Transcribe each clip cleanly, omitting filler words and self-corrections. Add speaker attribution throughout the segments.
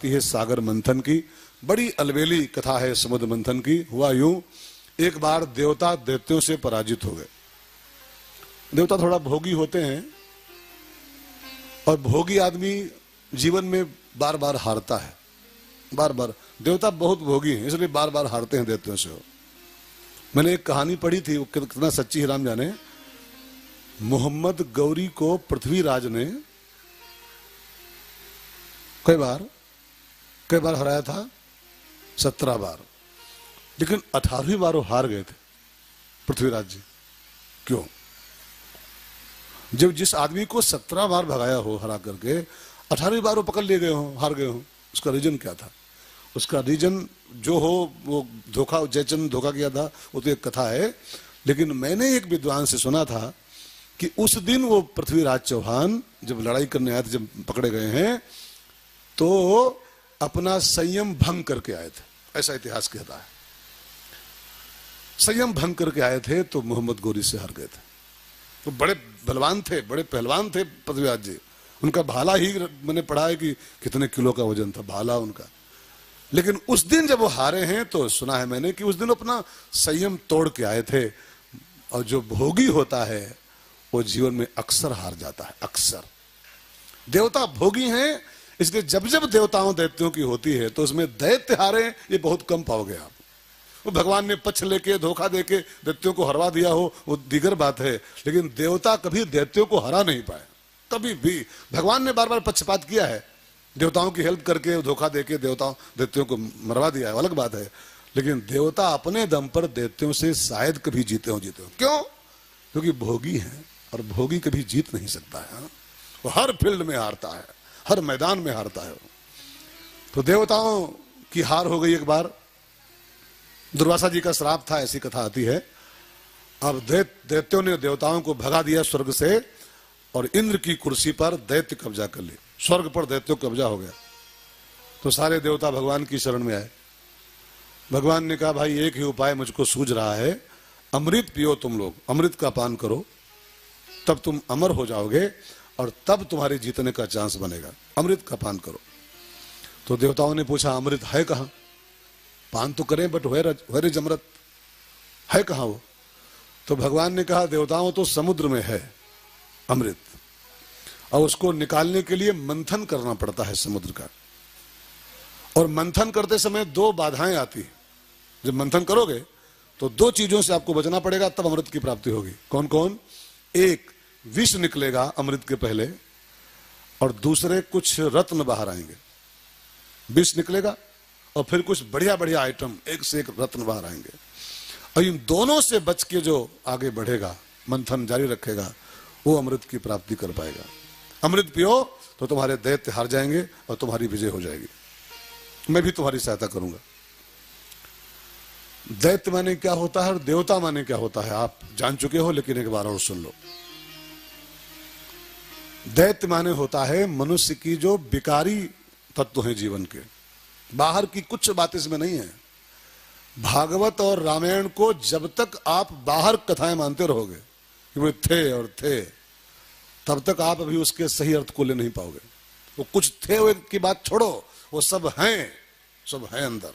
Speaker 1: है सागर मंथन की। बड़ी अलबेली कथा है समुद्र मंथन की। हुआ यूं, एक बार देवता दैत्यों से पराजित हो गए। देवता थोड़ा भोगी होते हैं और भोगी आदमी जीवन में बार बार हारता है। बार बार देवता बहुत भोगी हैं, इसलिए बार बार हारते हैं दैत्यों से। मैंने एक कहानी पढ़ी थी, वो कितना सच्ची है राम जाने। मोहम्मद गौरी को पृथ्वीराज ने कई बार हराया था, 17 बार, लेकिन 18वीं बार वो हार गए थे पृथ्वीराज जी। क्यों? जब जिस आदमी को 17 बार भगाया हो हरा करके, 18वीं बार वो पकड़ लिए गए हो, हार गए हो, उसका रीजन क्या था? उसका रीजन जो हो वो धोखा, जयचंद धोखा किया था, वो तो एक कथा है। लेकिन मैंने एक विद्वान से सुना था कि उस दिन वो पृथ्वीराज चौहान जब लड़ाई करने आए थे, जब पकड़े गए हैं, तो अपना संयम भंग करके आए थे, ऐसा इतिहास कहता है। संयम भंग करके आए थे तो मोहम्मद गौरी से हार गए थे। तो बड़े बलवान थे, बड़े पहलवान थे पृथ्वीराज जी। उनका भाला ही मैंने पढ़ा है कि कितने किलो का वजन था भाला उनका। लेकिन उस दिन जब वो हारे हैं तो सुना है मैंने कि उस दिन अपना संयम तोड़ के आए थे। और जो भोगी होता है वो जीवन में अक्सर हार जाता है, अक्सर। देवता भोगी हैं, इसलिए जब जब देवताओं दैत्यों की होती है तो उसमें दैत्य हारे ये बहुत कम पाओगे आप। वो भगवान ने पक्ष लेके धोखा देके दैत्यों को हरवा दिया हो वो दीगर बात है, लेकिन देवता कभी दैत्यों को हरा नहीं पाए, कभी भी। भगवान ने बार बार पक्षपात किया है, देवताओं की हेल्प करके धोखा देके दैत्यों को मरवा दिया है, अलग बात है। लेकिन देवता अपने दम पर दैत्यों से शायद कभी जीते हो। क्यों? क्योंकि भोगी है और भोगी कभी जीत नहीं सकता है। वो हर फील्ड में हारता है, हर मैदान में हारता है। तो देवताओं की हार हो गई एक बार। दुर्वासा जी का श्राप था, ऐसी कथा आती है। अब दैत्यों ने देवताओं को भगा दिया स्वर्ग से और इंद्र की कुर्सी पर दैत्य कब्जा कर ली। स्वर्ग पर दैत्यों कब्जा हो गया। तो सारे देवता भगवान की शरण में आए। भगवान ने कहा, भाई एक ही उपाय मुझको सूझ रहा है, अमृत पियो तुम लोग, अमृत का पान करो, तब तुम अमर हो जाओगे और तब तुम्हारे जीतने का चांस बनेगा। अमृत का पान करो। तो देवताओं ने पूछा, अमृत है कहां? पान तो करें बट वेयर इज अमृत, है कहां वो? तो भगवान ने कहा, देवताओं तो समुद्र में है अमृत, और उसको निकालने के लिए मंथन करना पड़ता है समुद्र का। और मंथन करते समय 2 बाधाएं आती है। जब मंथन करोगे तो 2 चीजों से आपको बचना पड़ेगा, तब अमृत की प्राप्ति होगी। कौन कौन? एक, विष निकलेगा अमृत के पहले, और दूसरे कुछ रत्न बाहर आएंगे। विष निकलेगा और फिर कुछ बढ़िया बढ़िया आइटम, एक से एक रत्न बाहर आएंगे। और इन दोनों से बच के जो आगे बढ़ेगा, मंथन जारी रखेगा, वो अमृत की प्राप्ति कर पाएगा। अमृत पियो तो तुम्हारे दैत्य हार जाएंगे और तुम्हारी विजय हो जाएगी। मैं भी तुम्हारी सहायता करूंगा। दैत्य माने क्या होता है और देवता माने क्या होता है आप जान चुके हो, लेकिन एक बार और सुन लो। दैत्य माने होता है मनुष्य की जो विकारी तत्व है जीवन के, बाहर की कुछ बात इसमें नहीं है। भागवत और रामायण को जब तक आप बाहर कथाएं मानते रहोगे कि वे थे और थे, तब तक आप अभी उसके सही अर्थ को ले नहीं पाओगे। वो कुछ थे वो की बात छोड़ो, वो सब हैं, सब है अंदर।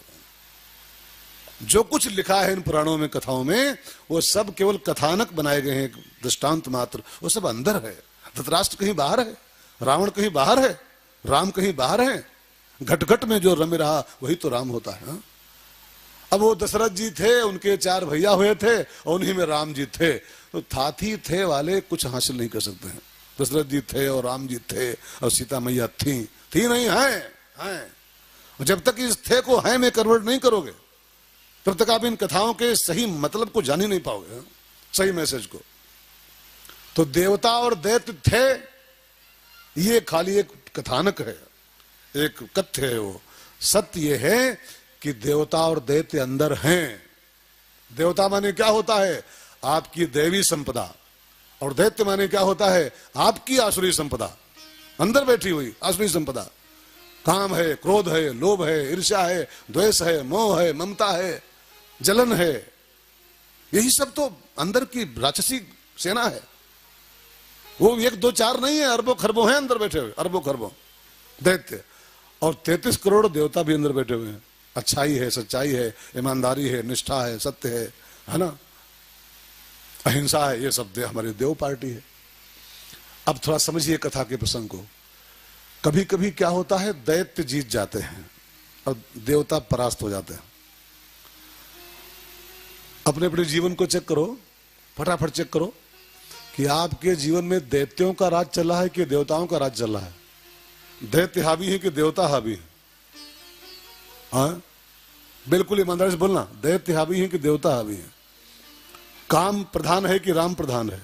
Speaker 1: जो कुछ लिखा है इन पुराणों में, कथाओं में, वो सब केवल कथानक बनाए गए हैं, दृष्टांत मात्र। वो सब अंदर है। धृतराष्ट्र कहीं बाहर है, रावण कहीं बाहर है, राम कहीं बाहर है। घट में जो रम रहा वही तो राम होता है। अब वो दशरथ जी थे, उनके 4 भैया हुए थे और उन्हीं में राम जी थे। तो थे वाले कुछ हासिल नहीं कर सकते हैं। दशरथ जी थे और राम जी थे और सीता मैया थी नहीं, है। जब तक इस थे को है में कन्वर्ट नहीं करोगे, तब तक आप इन कथाओं के सही मतलब को जान ही नहीं पाओगे, सही मैसेज को। तो देवता और दैत्य थे, ये खाली एक कथानक है, एक कथ्य है। वो सत्य ये है कि देवता और दैत्य अंदर हैं। देवता माने क्या होता है? आपकी दैवी संपदा। और दैत्य माने क्या होता है? आपकी आसुरी संपदा, अंदर बैठी हुई आसुरी संपदा। काम है, क्रोध है, लोभ है, ईर्ष्या है, द्वेष है, मोह है, ममता है, जलन है। यही सब तो अंदर की राक्षसी सेना है। वो 1 2 4 नहीं है, अरबों खरबों हैं अंदर बैठे हुए, अरबों खरबों दैत्य। और 33 करोड़ देवता भी अंदर बैठे हुए हैं। अच्छाई है, सच्चाई है, ईमानदारी है, निष्ठा है, सत्य है ना, अहिंसा है, ये सब हमारी देव पार्टी है। अब थोड़ा समझिए कथा के प्रसंग को। कभी कभी क्या होता है, दैत्य जीत जाते हैं और देवता परास्त हो जाते हैं। अपने अपने जीवन को चेक करो, फटाफट चेक करो कि आपके जीवन में दैत्यों का राज चल रहा है कि देवताओं का राज चल रहा है। दैत्य हावी है कि देवता हावी है? हाँ, बिल्कुल ईमानदारी से बोलना, दैत्य हावी है कि देवता हावी है? काम प्रधान है कि राम प्रधान है?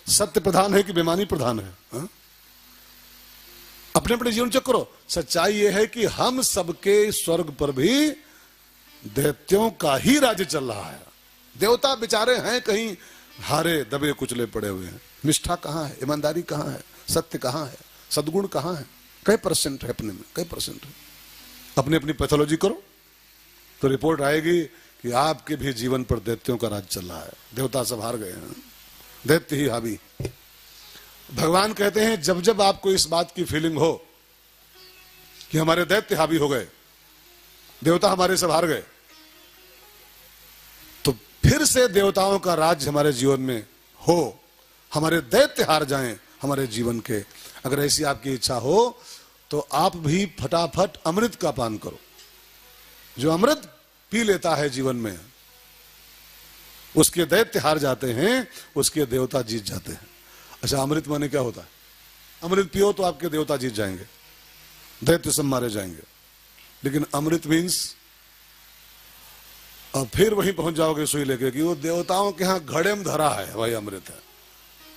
Speaker 1: सत्य प्रधान है कि बेईमानी प्रधान है? हाँ? अपने अपने जीवन चेक करो। सच्चाई यह है कि हम सबके स्वर्ग पर भी दैत्यों का ही राज्य चल रहा है। देवता बेचारे हैं कहीं हारे दबे कुचले पड़े हुए हैं। निष्ठा कहाँ है, ईमानदारी कहाँ है, सत्य कहाँ है, सद्गुण कहाँ है? कई परसेंट है अपने में, कई परसेंट है। अपनी अपनी पैथोलॉजी करो तो रिपोर्ट आएगी कि आपके भी जीवन पर दैत्यों का राज चल रहा है। देवता सब हार गए हैं, दैत्य ही हावी। भगवान कहते हैं जब जब आपको इस बात की फीलिंग हो कि हमारे दैत्य हावी हो गए, देवता हमारे सब हार गए, तो फिर से देवताओं का राज हमारे जीवन में हो, हमारे दैत्य हार जाएं हमारे जीवन के। अगर ऐसी आपकी इच्छा हो तो आप भी फटाफट अमृत का पान करो। जो अमृत पी लेता है जीवन में, उसके दैत्य हार जाते हैं, उसके देवता जीत जाते हैं। अच्छा, अमृत माने क्या होता है? अमृत पियो तो आपके देवता जीत जाएंगे, दैत्य सब मारे जाएंगे। लेकिन अमृत मीन्स, और फिर वहीं पहुंच जाओगे सुई लेके कि वो देवताओं के यहां घड़े में धरा है, वही अमृत है।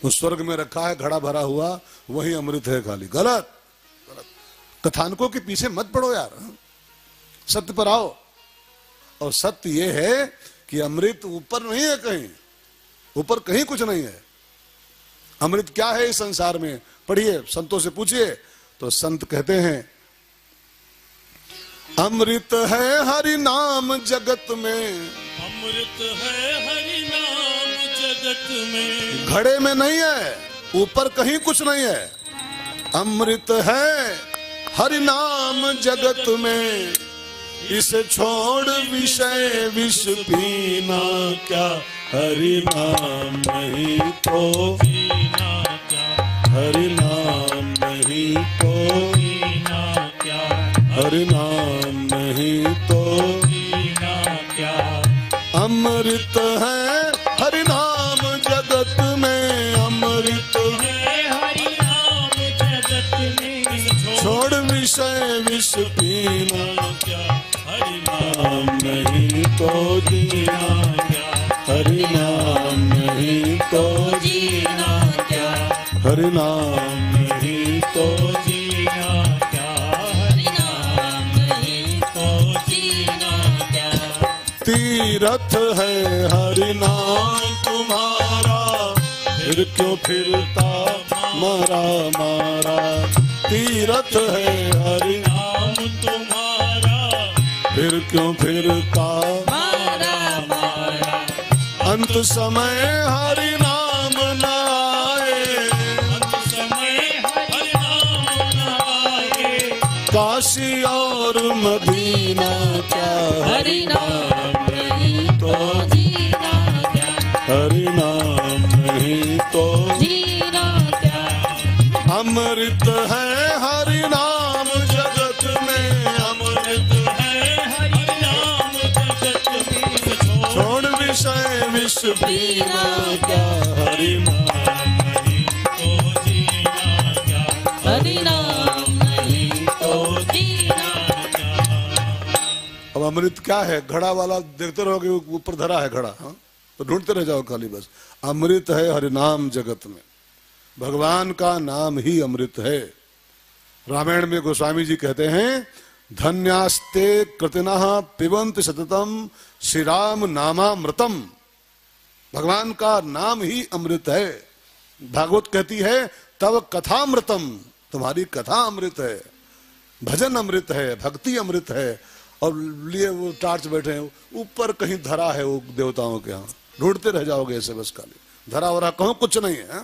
Speaker 1: उस स्वर्ग में रखा है घड़ा भरा हुआ, वही अमृत है खाली। गलत गलत। कथानकों के पीछे मत पड़ो यार, सत्य पर आओ। और सत्य ये है कि अमृत ऊपर नहीं है कहीं, ऊपर कहीं कुछ नहीं है। अमृत क्या है इस संसार में? पढ़िए, संतों से पूछिए तो संत कहते हैं अमृत है हरि नाम जगत में,
Speaker 2: अमृत है हरि नाम जगत में।
Speaker 1: घड़े में नहीं है, ऊपर कहीं कुछ नहीं है। अमृत है हरि नाम जगत में, इसे छोड़ विषय विष पीना क्या? हरि नाम नहीं तो
Speaker 2: जीना क्या?
Speaker 1: हरि नाम नहीं तो
Speaker 2: जीना क्या?
Speaker 1: हरि नाम नहीं तो
Speaker 2: जीना क्या?
Speaker 1: अमृत है हरि नाम जगत में, अमृत
Speaker 2: है हरि नाम जगत में।
Speaker 1: छोड़ विषय विष पीना
Speaker 2: क्या? हरि
Speaker 1: नाम नहीं तो जीना
Speaker 2: क्या?
Speaker 1: हरि नाम नहीं तो
Speaker 2: जीना क्या?
Speaker 1: हरि नाम नहीं तो
Speaker 2: जीना क्या? हरि नाम नहीं तो जीना क्या?
Speaker 1: तीरथ है हरि नाम तुम्हारा, फिर क्यों फिरता मारा मारा? तीरथ है हरि
Speaker 2: नाम तुम्हारा,
Speaker 1: फिर क्यों फिरता
Speaker 2: मारा मारा।
Speaker 1: अंत समय हरि नाम न आए,
Speaker 2: अंत समय हरि नाम न आए।
Speaker 1: काशी और मदीना क्या?
Speaker 2: हरि नाम नहीं तो जीना क्या?
Speaker 1: हरि नाम नहीं तो
Speaker 2: जीना क्या?
Speaker 1: अमृत है हरि नाम जगत में, अमृत
Speaker 2: है हरि नाम जगत में।
Speaker 1: छोड़ विषय विष पीना क्या? हरि नाम
Speaker 2: नहीं तो जीना क्या? हरि नाम नहीं तो जीना क्या?
Speaker 1: अब अमृत क्या है? घड़ा वाला देखते रहोगे ऊपर धरा है घड़ा, हाँ? तो ढूंढते रह जाओ खाली बस। अमृत है हरि नाम जगत में, भगवान का नाम ही अमृत है। रामायण में गोस्वामी जी कहते हैं धन्यास्ते कृतिनः पिबन्ति सततम श्री राम नामामृतम। भगवान का नाम ही अमृत है। भागवत कहती है तब कथामृतम, तुम्हारी कथा अमृत है, भजन अमृत है, भक्ति अमृत है। और लिए वो टार्च बैठे हैं, ऊपर कहीं धरा है वो देवताओं के यहाँ, ढूंढते रह जाओगे ऐसे बस खाली। धरा वरा कहूं कुछ नहीं है,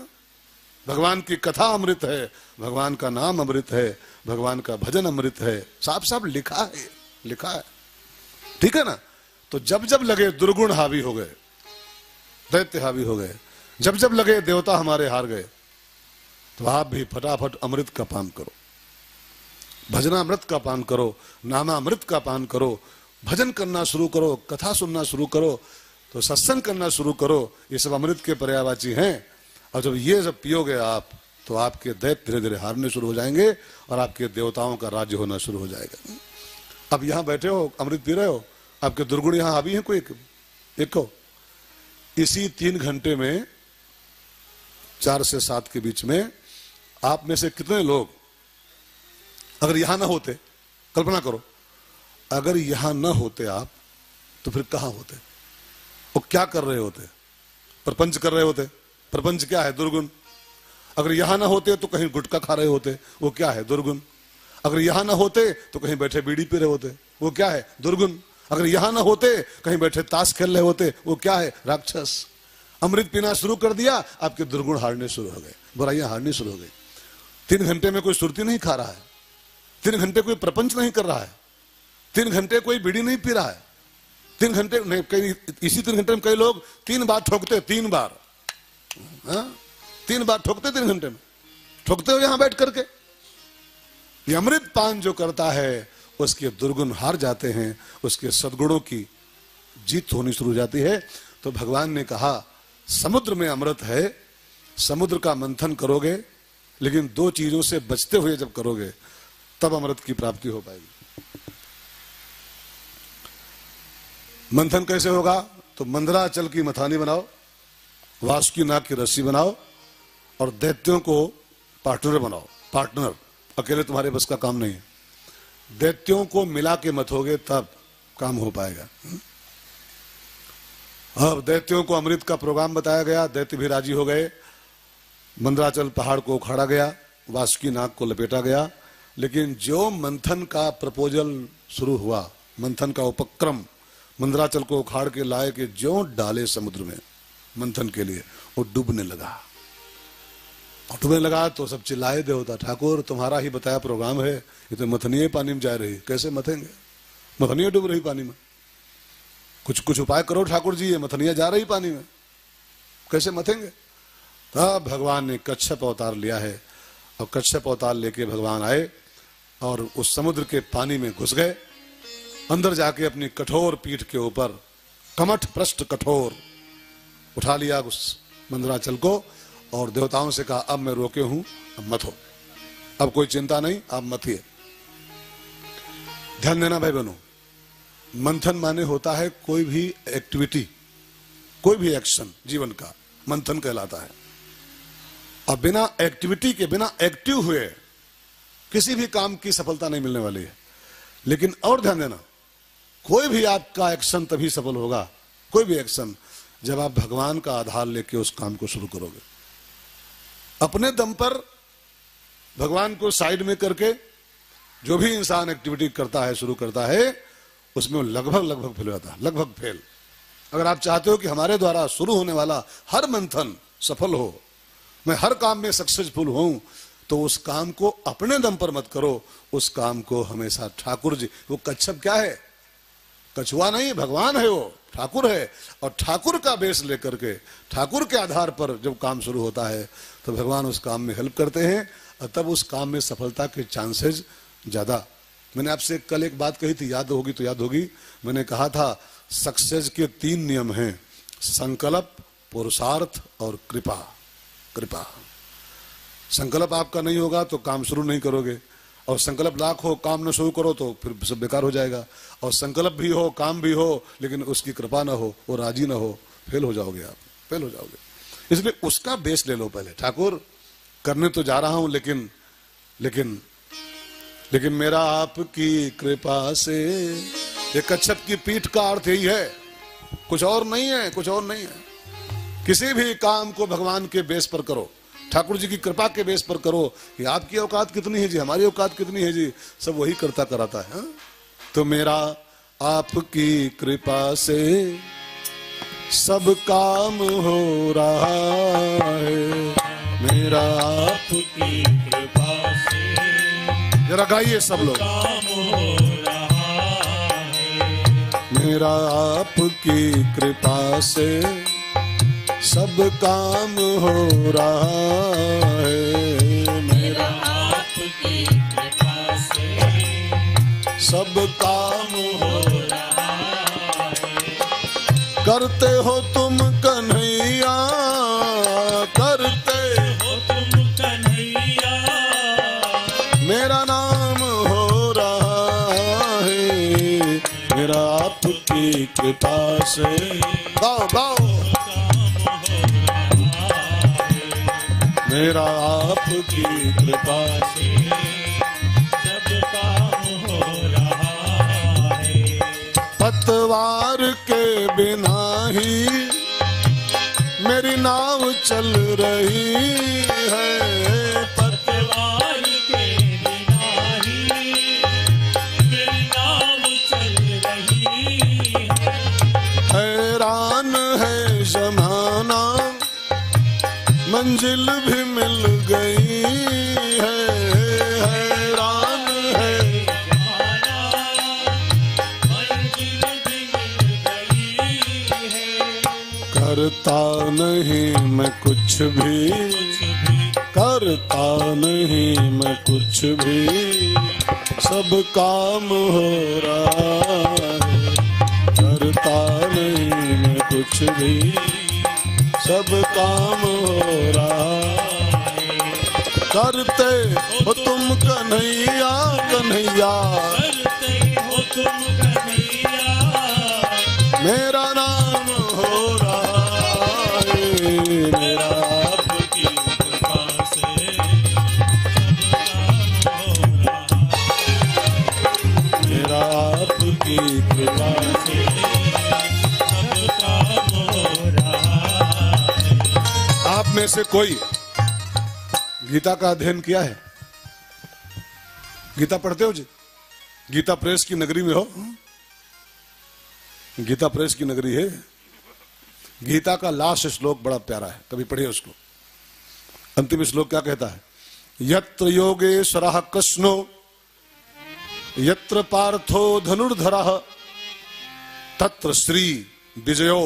Speaker 1: भगवान की कथा अमृत है, भगवान का नाम अमृत है, भगवान का भजन अमृत है, साफ साफ लिखा है, लिखा है, ठीक है ना। तो जब जब लगे दुर्गुण हावी हो गए, दैत्य हावी हो गए, जब जब लगे देवता हमारे हार गए, तो आप भी फटाफट अमृत का पान करो, भजनामृत का पान करो, नामामृत का पान करो, भजन करना शुरू करो, कथा सुनना शुरू करो, तो सत्संग करना शुरू करो। ये सब अमृत के पर्यायवाची हैं। और जब ये सब पियोगे आप, तो आपके दैत्य धीरे धीरे हारने शुरू हो जाएंगे और आपके देवताओं का राज्य होना शुरू हो जाएगा। अब यहां बैठे हो, अमृत पी रहे हो, आपके दुर्गुण यहां हावी है कोई एक हो। इसी 3 घंटे में 4 से 7 के बीच में आप में से कितने लोग अगर यहां ना होते, कल्पना करो, अगर यहां ना होते आप, तो फिर कहां होते? वो क्या कर रहे होते? प्रपंच कर रहे होते। प्रपंच क्या है? दुर्गुण। अगर यहां ना होते तो कहीं गुटखा खा रहे होते, वो क्या है? दुर्गुण। अगर यहां ना होते तो कहीं बैठे बीड़ी पी रहे होते, वो क्या है? दुर्गुण। अगर यहां ना होते कहीं बैठे ताश खेल रहे होते, वो क्या है? राक्षस। अमृत पीना शुरू कर दिया, आपके दुर्गुण हारने शुरू हो गए, बुराइयां हारनी शुरू हो गई। 3 घंटे में कोई सुरती नहीं खा रहा है, 3 घंटे कोई प्रपंच नहीं कर रहा है, 3 घंटे कोई बीड़ी नहीं पी रहा है, 3 घंटे नहीं, कई इसी 3 घंटे में कई लोग 3 बार ठोकते, 3 बार, 3 बार ठोकते 3 घंटे में, ठोकते हो यहां बैठ करके। ये अमृत पान जो करता है उसके दुर्गुण हार जाते हैं, उसके सद्गुणों की जीत होनी शुरू हो जाती है। तो भगवान ने कहा समुद्र में अमृत है, समुद्र का मंथन करोगे, लेकिन 2 चीजों से बचते हुए जब करोगे तब अमृत की प्राप्ति हो पाएगी। मंथन कैसे होगा? तो मंदराचल की मथानी बनाओ, वासुकी नाग की रस्सी बनाओ और दैत्यों को पार्टनर बनाओ। पार्टनर, अकेले तुम्हारे बस का काम नहीं है, दैत्यों को मिला के मथोगे तब काम हो पाएगा। अब दैत्यों को अमृत का प्रोग्राम बताया गया, दैत्य भी राजी हो गए, मंदराचल पहाड़ को उखाड़ा गया, वासुकी नाग को लपेटा गया। लेकिन जो मंथन का प्रपोजल शुरू हुआ, मंथन का उपक्रम, मंदराचल को उखाड़ के लाए कि जो डाले समुद्र में मंथन के लिए, वो डूबने लगा। और डूबने लगा तो सब चिल्लाए देवता, ठाकुर तुम्हारा ही बताया प्रोग्राम है, ये तो मथनिये पानी में जा रही, कैसे मथेंगे? मथनिये डूब रही पानी में, कुछ उपाय करो ठाकुर जी, ये मथनिया जा रही पानी में, कैसे मथेंगे? तब भगवान ने कच्छप अवतार लिया है, और कच्छप अवतार लेके भगवान आए और उस समुद्र के पानी में घुस गए। अंदर जाके अपनी कठोर पीठ के ऊपर, कमठ पृष्ठ कठोर, उठा लिया उस मंदराचल को और देवताओं से कहा अब मैं रोके हूं, अब मत हो, अब कोई चिंता नहीं, आप मत ही। ध्यान देना भाई बहनों, मंथन माने होता है कोई भी एक्टिविटी, कोई भी एक्शन जीवन का मंथन कहलाता है। और बिना एक्टिविटी के, बिना एक्टिव हुए किसी भी काम की सफलता नहीं मिलने वाली है। लेकिन और ध्यान देना, कोई भी आपका एक्शन तभी सफल होगा, कोई भी एक्शन, जब आप भगवान का आधार लेके उस काम को शुरू करोगे। अपने दम पर भगवान को साइड में करके जो भी इंसान एक्टिविटी करता है, शुरू करता है, उसमें लगभग फेल होता है, लगभग फेल। अगर आप चाहते हो कि हमारे द्वारा शुरू होने वाला हर मंथन सफल हो, मैं हर काम में सक्सेसफुल हूं, तो उस काम को अपने दम पर मत करो, उस काम को हमेशा ठाकुर जी, वो कच्छप क्या है? कछुआ नहीं, भगवान है, वो ठाकुर है। और ठाकुर का बेस लेकर के, ठाकुर के आधार पर जब काम शुरू होता है तो भगवान उस काम में हेल्प करते हैं और तब उस काम में सफलता के चांसेस ज्यादा। मैंने आपसे कल एक बात कही थी, याद होगी तो याद होगी, मैंने कहा था सक्सेस के 3 नियम हैं, संकल्प, पुरुषार्थ और कृपा। कृपा, संकल्प आपका नहीं होगा तो काम शुरू नहीं करोगे, और संकल्प लाख हो काम न शुरू करो तो फिर सब बेकार हो जाएगा। और संकल्प भी हो, काम भी हो, लेकिन उसकी कृपा ना हो, वो राजी ना हो, फेल हो जाओगे, आप फेल हो जाओगे। इसलिए उसका बेस ले लो पहले, ठाकुर करने तो जा रहा हूं, लेकिन मेरा आपकी कृपा से, ये कच्छप की पीठ का अर्थ यही है, कुछ और नहीं है, कुछ और नहीं है। किसी भी काम को भगवान के बेस पर करो, ठाकुर जी की कृपा के बेस पर करो कि आपकी औकात कितनी है जी, हमारी औकात कितनी है जी, सब वही करता कराता है। हा? तो मेरा आपकी कृपा से सब काम हो रहा है, मेरा
Speaker 2: आपकी कृपा से
Speaker 1: जरा गाइए सब लोग।
Speaker 2: काम हो रहा है।
Speaker 1: मेरा आपकी कृपा से सब काम हो रहा है।
Speaker 2: मेरा आपकी कृपा से
Speaker 1: सब काम हो
Speaker 2: रहा है।
Speaker 1: करते हो तुम कन्हैया, करते
Speaker 2: हो तुम कन्हैया,
Speaker 1: मेरा नाम हो रहा है। मेरा आपकी कृपा से गाओ गाओ। मेरा आपकी कृपा से
Speaker 2: सब काम हो रहा है।
Speaker 1: पतवार के बिना ही मेरी नाव चल रही है।
Speaker 2: पतवार के बिना ही मेरी नाव चल रही है।
Speaker 1: हैरान है जमाना, मंजिल भी मिल गई है। हैरान है
Speaker 2: जमाना, मंजिल भी मिल गई है।
Speaker 1: करता नहीं मैं कुछ भी, करता नहीं मैं कुछ भी, सब काम हो रहा है। करता नहीं मैं कुछ भी, सब काम हो रहा है। करते हो तुम कन्हैया, कन्हैया
Speaker 2: करते हो तुम कन्हैया,
Speaker 1: मेरा नाम हो रहा है। मेरा
Speaker 2: आपकी कृपा से सब काम हो रहा है।
Speaker 1: मेरा आपकी कृपा से
Speaker 2: सब काम हो रहा है।
Speaker 1: आप में से कोई गीता का अध्ययन किया है? गीता पढ़ते हो जी? गीता प्रेस की नगरी में हो? गीता प्रेस की नगरी है। गीता का लास्ट श्लोक बड़ा प्यारा है, कभी पढ़िए उसको। अंतिम श्लोक क्या कहता है? यत्र योगेश्वरः कृष्णो यत्र पार्थो धनुर्धरः तत्र श्री विजयो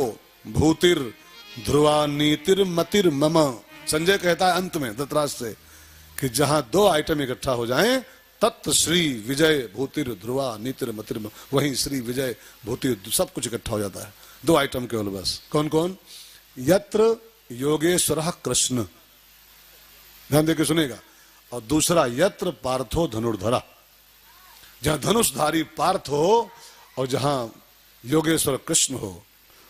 Speaker 1: भूतिर ध्रुवा नीतिर मतिर मम। संजय कहता है अंत में धृतराष्ट्र से कि जहां दो आइटम इकट्ठा हो जाएं, तत् श्री विजय भूतिर ध्रुवा नीतिर मतिर मम, वहीं श्री विजय भूतिर सब कुछ इकट्ठा हो जाता है। दो आइटम केवल बस। कौन कौन? यत्र योगेश्वरः कृष्ण, ध्यान देके सुनेगा। और दूसरा यत्र पार्थो धनुर्धरा, जहां धनुषधारी पार्थ हो और जहां योगेश्वर कृष्ण हो,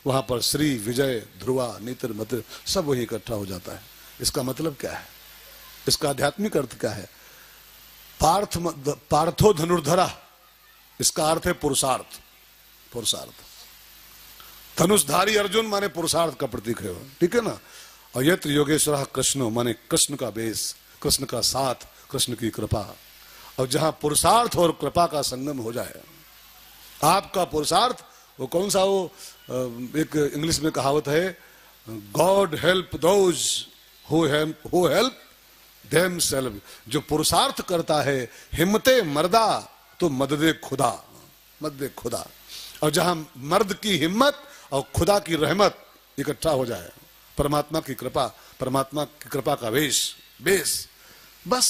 Speaker 1: वहां पर श्री विजय ध्रुवा नीतिर मतिर सब वही इकट्ठा हो जाता है। इसका मतलब क्या है? इसका आध्यात्मिक अर्थ क्या है? पार्थो धनुर्धरा, इसका अर्थ है पुरुषार्थ। पुरुषार्थ, धनुषधारी अर्जुन माने पुरुषार्थ का प्रतीक है, ठीक है ना। और यत्र योगेश्वर कृष्ण माने कृष्ण का बेस, कृष्ण का साथ, कृष्ण की कृपा। और जहां पुरुषार्थ और कृपा का संगम हो जाए, आपका पुरुषार्थ वो कौन सा? वो एक इंग्लिश में कहावत है, God help those who help them self. जो पुरुषार्थ करता है हिम्मते मर्दा तो मददे खुदा, मददे खुदा। और जहां मर्द की हिम्मत और खुदा की रहमत इकट्ठा हो जाए, परमात्मा की कृपा, परमात्मा की कृपा का बेस, बस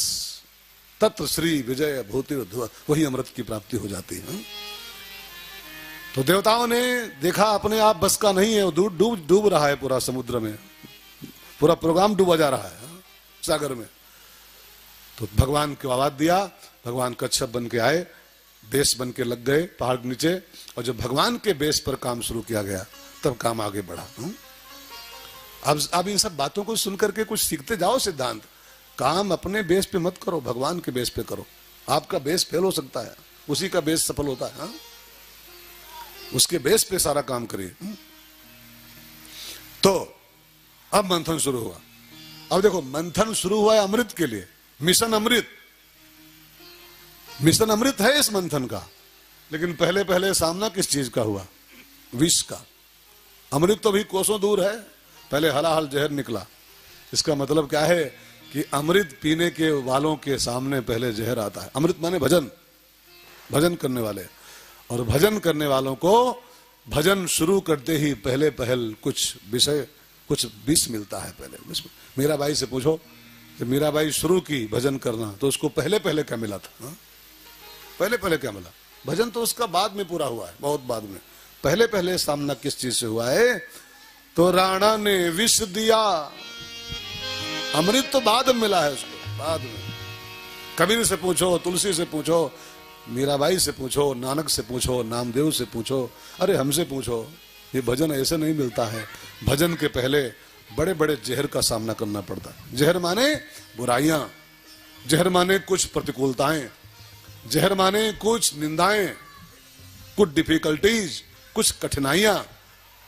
Speaker 1: तत्र श्री विजय भूतिर ध्रुव, वही अमृत की प्राप्ति हो जाती है। तो देवताओं ने देखा अपने आप बस का नहीं है, वो डूब रहा है पूरा समुद्र में, पूरा प्रोग्राम डूबा जा रहा है सागर में। तो भगवान को आवाज दिया, भगवान कच्छप बन के आए, बेस बन के लग गए पहाड़ के नीचे। और जब भगवान के बेस पर काम शुरू किया गया, तब काम आगे बढ़ा। अब इन सब बातों को सुनकर के कुछ सीखते जाओ सिद्धांत। काम अपने बेस पे मत करो, भगवान के बेस पे करो। आपका बेस फेल हो सकता है, उसी का बेस सफल होता है। उसके बेस पे सारा काम करिए। तो अब मंथन शुरू हुआ। अब देखो, मंथन शुरू हुआ है अमृत के लिए, मिशन अमृत। मिशन अमृत है इस मंथन का, लेकिन पहले पहले सामना किस चीज का हुआ? विष का। अमृत तो भी कोसों दूर है, पहले हलाहल जहर निकला। इसका मतलब क्या है कि अमृत पीने के वालों के सामने पहले जहर आता है। अमृत माने भजन, भजन करने वाले, और भजन करने वालों को भजन शुरू करते ही पहले पहल कुछ विषय, कुछ विष मिलता है। पहले मीराबाई से पूछो, जब मीराबाई शुरू की भजन करना तो उसको पहले पहले क्या मिला था? हा? पहले पहले क्या मिला? भजन तो उसका बाद में पूरा हुआ है, बहुत बाद में। पहले पहले सामना किस चीज से हुआ है? तो राणा ने विष दिया, अमृत तो बाद में मिला है उसको, बाद में। कबीर से पूछो, तुलसी से पूछो, मीराबाई से पूछो, नानक से पूछो, नामदेव से पूछो, अरे हमसे पूछो, ये भजन ऐसे नहीं मिलता है। भजन के पहले बड़े बड़े जहर का सामना करना पड़ता है। जहर माने बुराइयां, जहर माने कुछ प्रतिकूलताएं, जहर माने कुछ निंदाएं, कुछ डिफिकल्टीज, कुछ कठिनाइयां,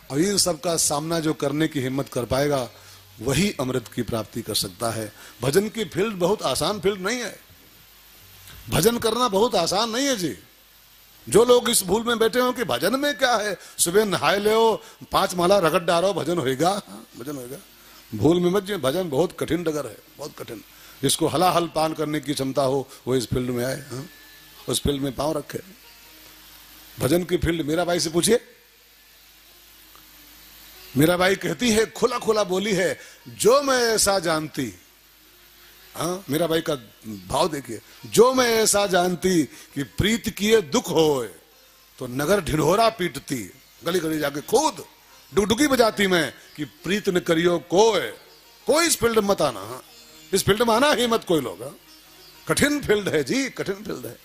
Speaker 1: और इन सब का सामना जो करने की हिम्मत कर पाएगा वही अमृत की प्राप्ति कर सकता है। भजन की फील्ड बहुत आसान फील्ड नहीं है, भजन करना बहुत आसान नहीं है जी। जो लोग इस भूल में बैठे हो कि भजन में क्या है, सुबह नहाए ले 5 माला रगड़ डालो भजन होएगा, भजन होएगा, भूल में मत जाइए। भजन बहुत कठिन डगर है, बहुत कठिन। जिसको हलाहल पान करने की क्षमता हो वो इस फील्ड में आए, उस फील्ड में पांव रखे। भजन की फील्ड मीराबाई से पूछिए, मीराबाई कहती है, खुला खुला बोली है, जो मैं ऐसा जानती, हाँ मीराबाई का भाव देखिए, जो मैं ऐसा जानती कि प्रीत किए दुख होए तो नगर ढिढोरा पीटती, गली गली जाके खुद डुगडुगी बजाती मैं कि प्रीत न करियो कोई। कोई इस फील्ड में मत आना, हाँ? इस फील्ड में आना ही मत कोई लोग, हाँ? कठिन फील्ड है जी, कठिन फील्ड है।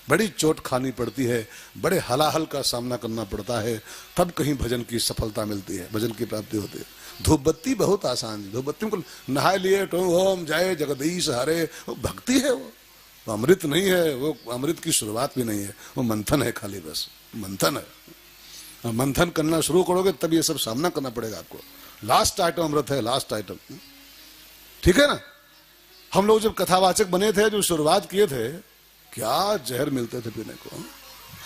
Speaker 1: बड़ी चोट खानी पड़ती है, बड़े हलाहल का सामना करना पड़ता है, तब कहीं भजन की सफलता मिलती है, भजन की प्राप्ति होती है। धूप बत्ती बहुत आसान है, धूप बत्ती को नहाए लिए तो ओम जय जगदीश हरे, वो भक्ति है, वो अमृत नहीं है, वो अमृत की शुरुआत भी नहीं है, वो मंथन है, खाली बस मंथन है। मंथन करना शुरू करोगे तब ये सब सामना करना पड़ेगा आपको। लास्ट आइटम अमृत है, लास्ट आइटम, ठीक है ना। हम लोग जब कथावाचक बने थे, जो शुरुआत किए थे, क्या जहर मिलते थे पीने को,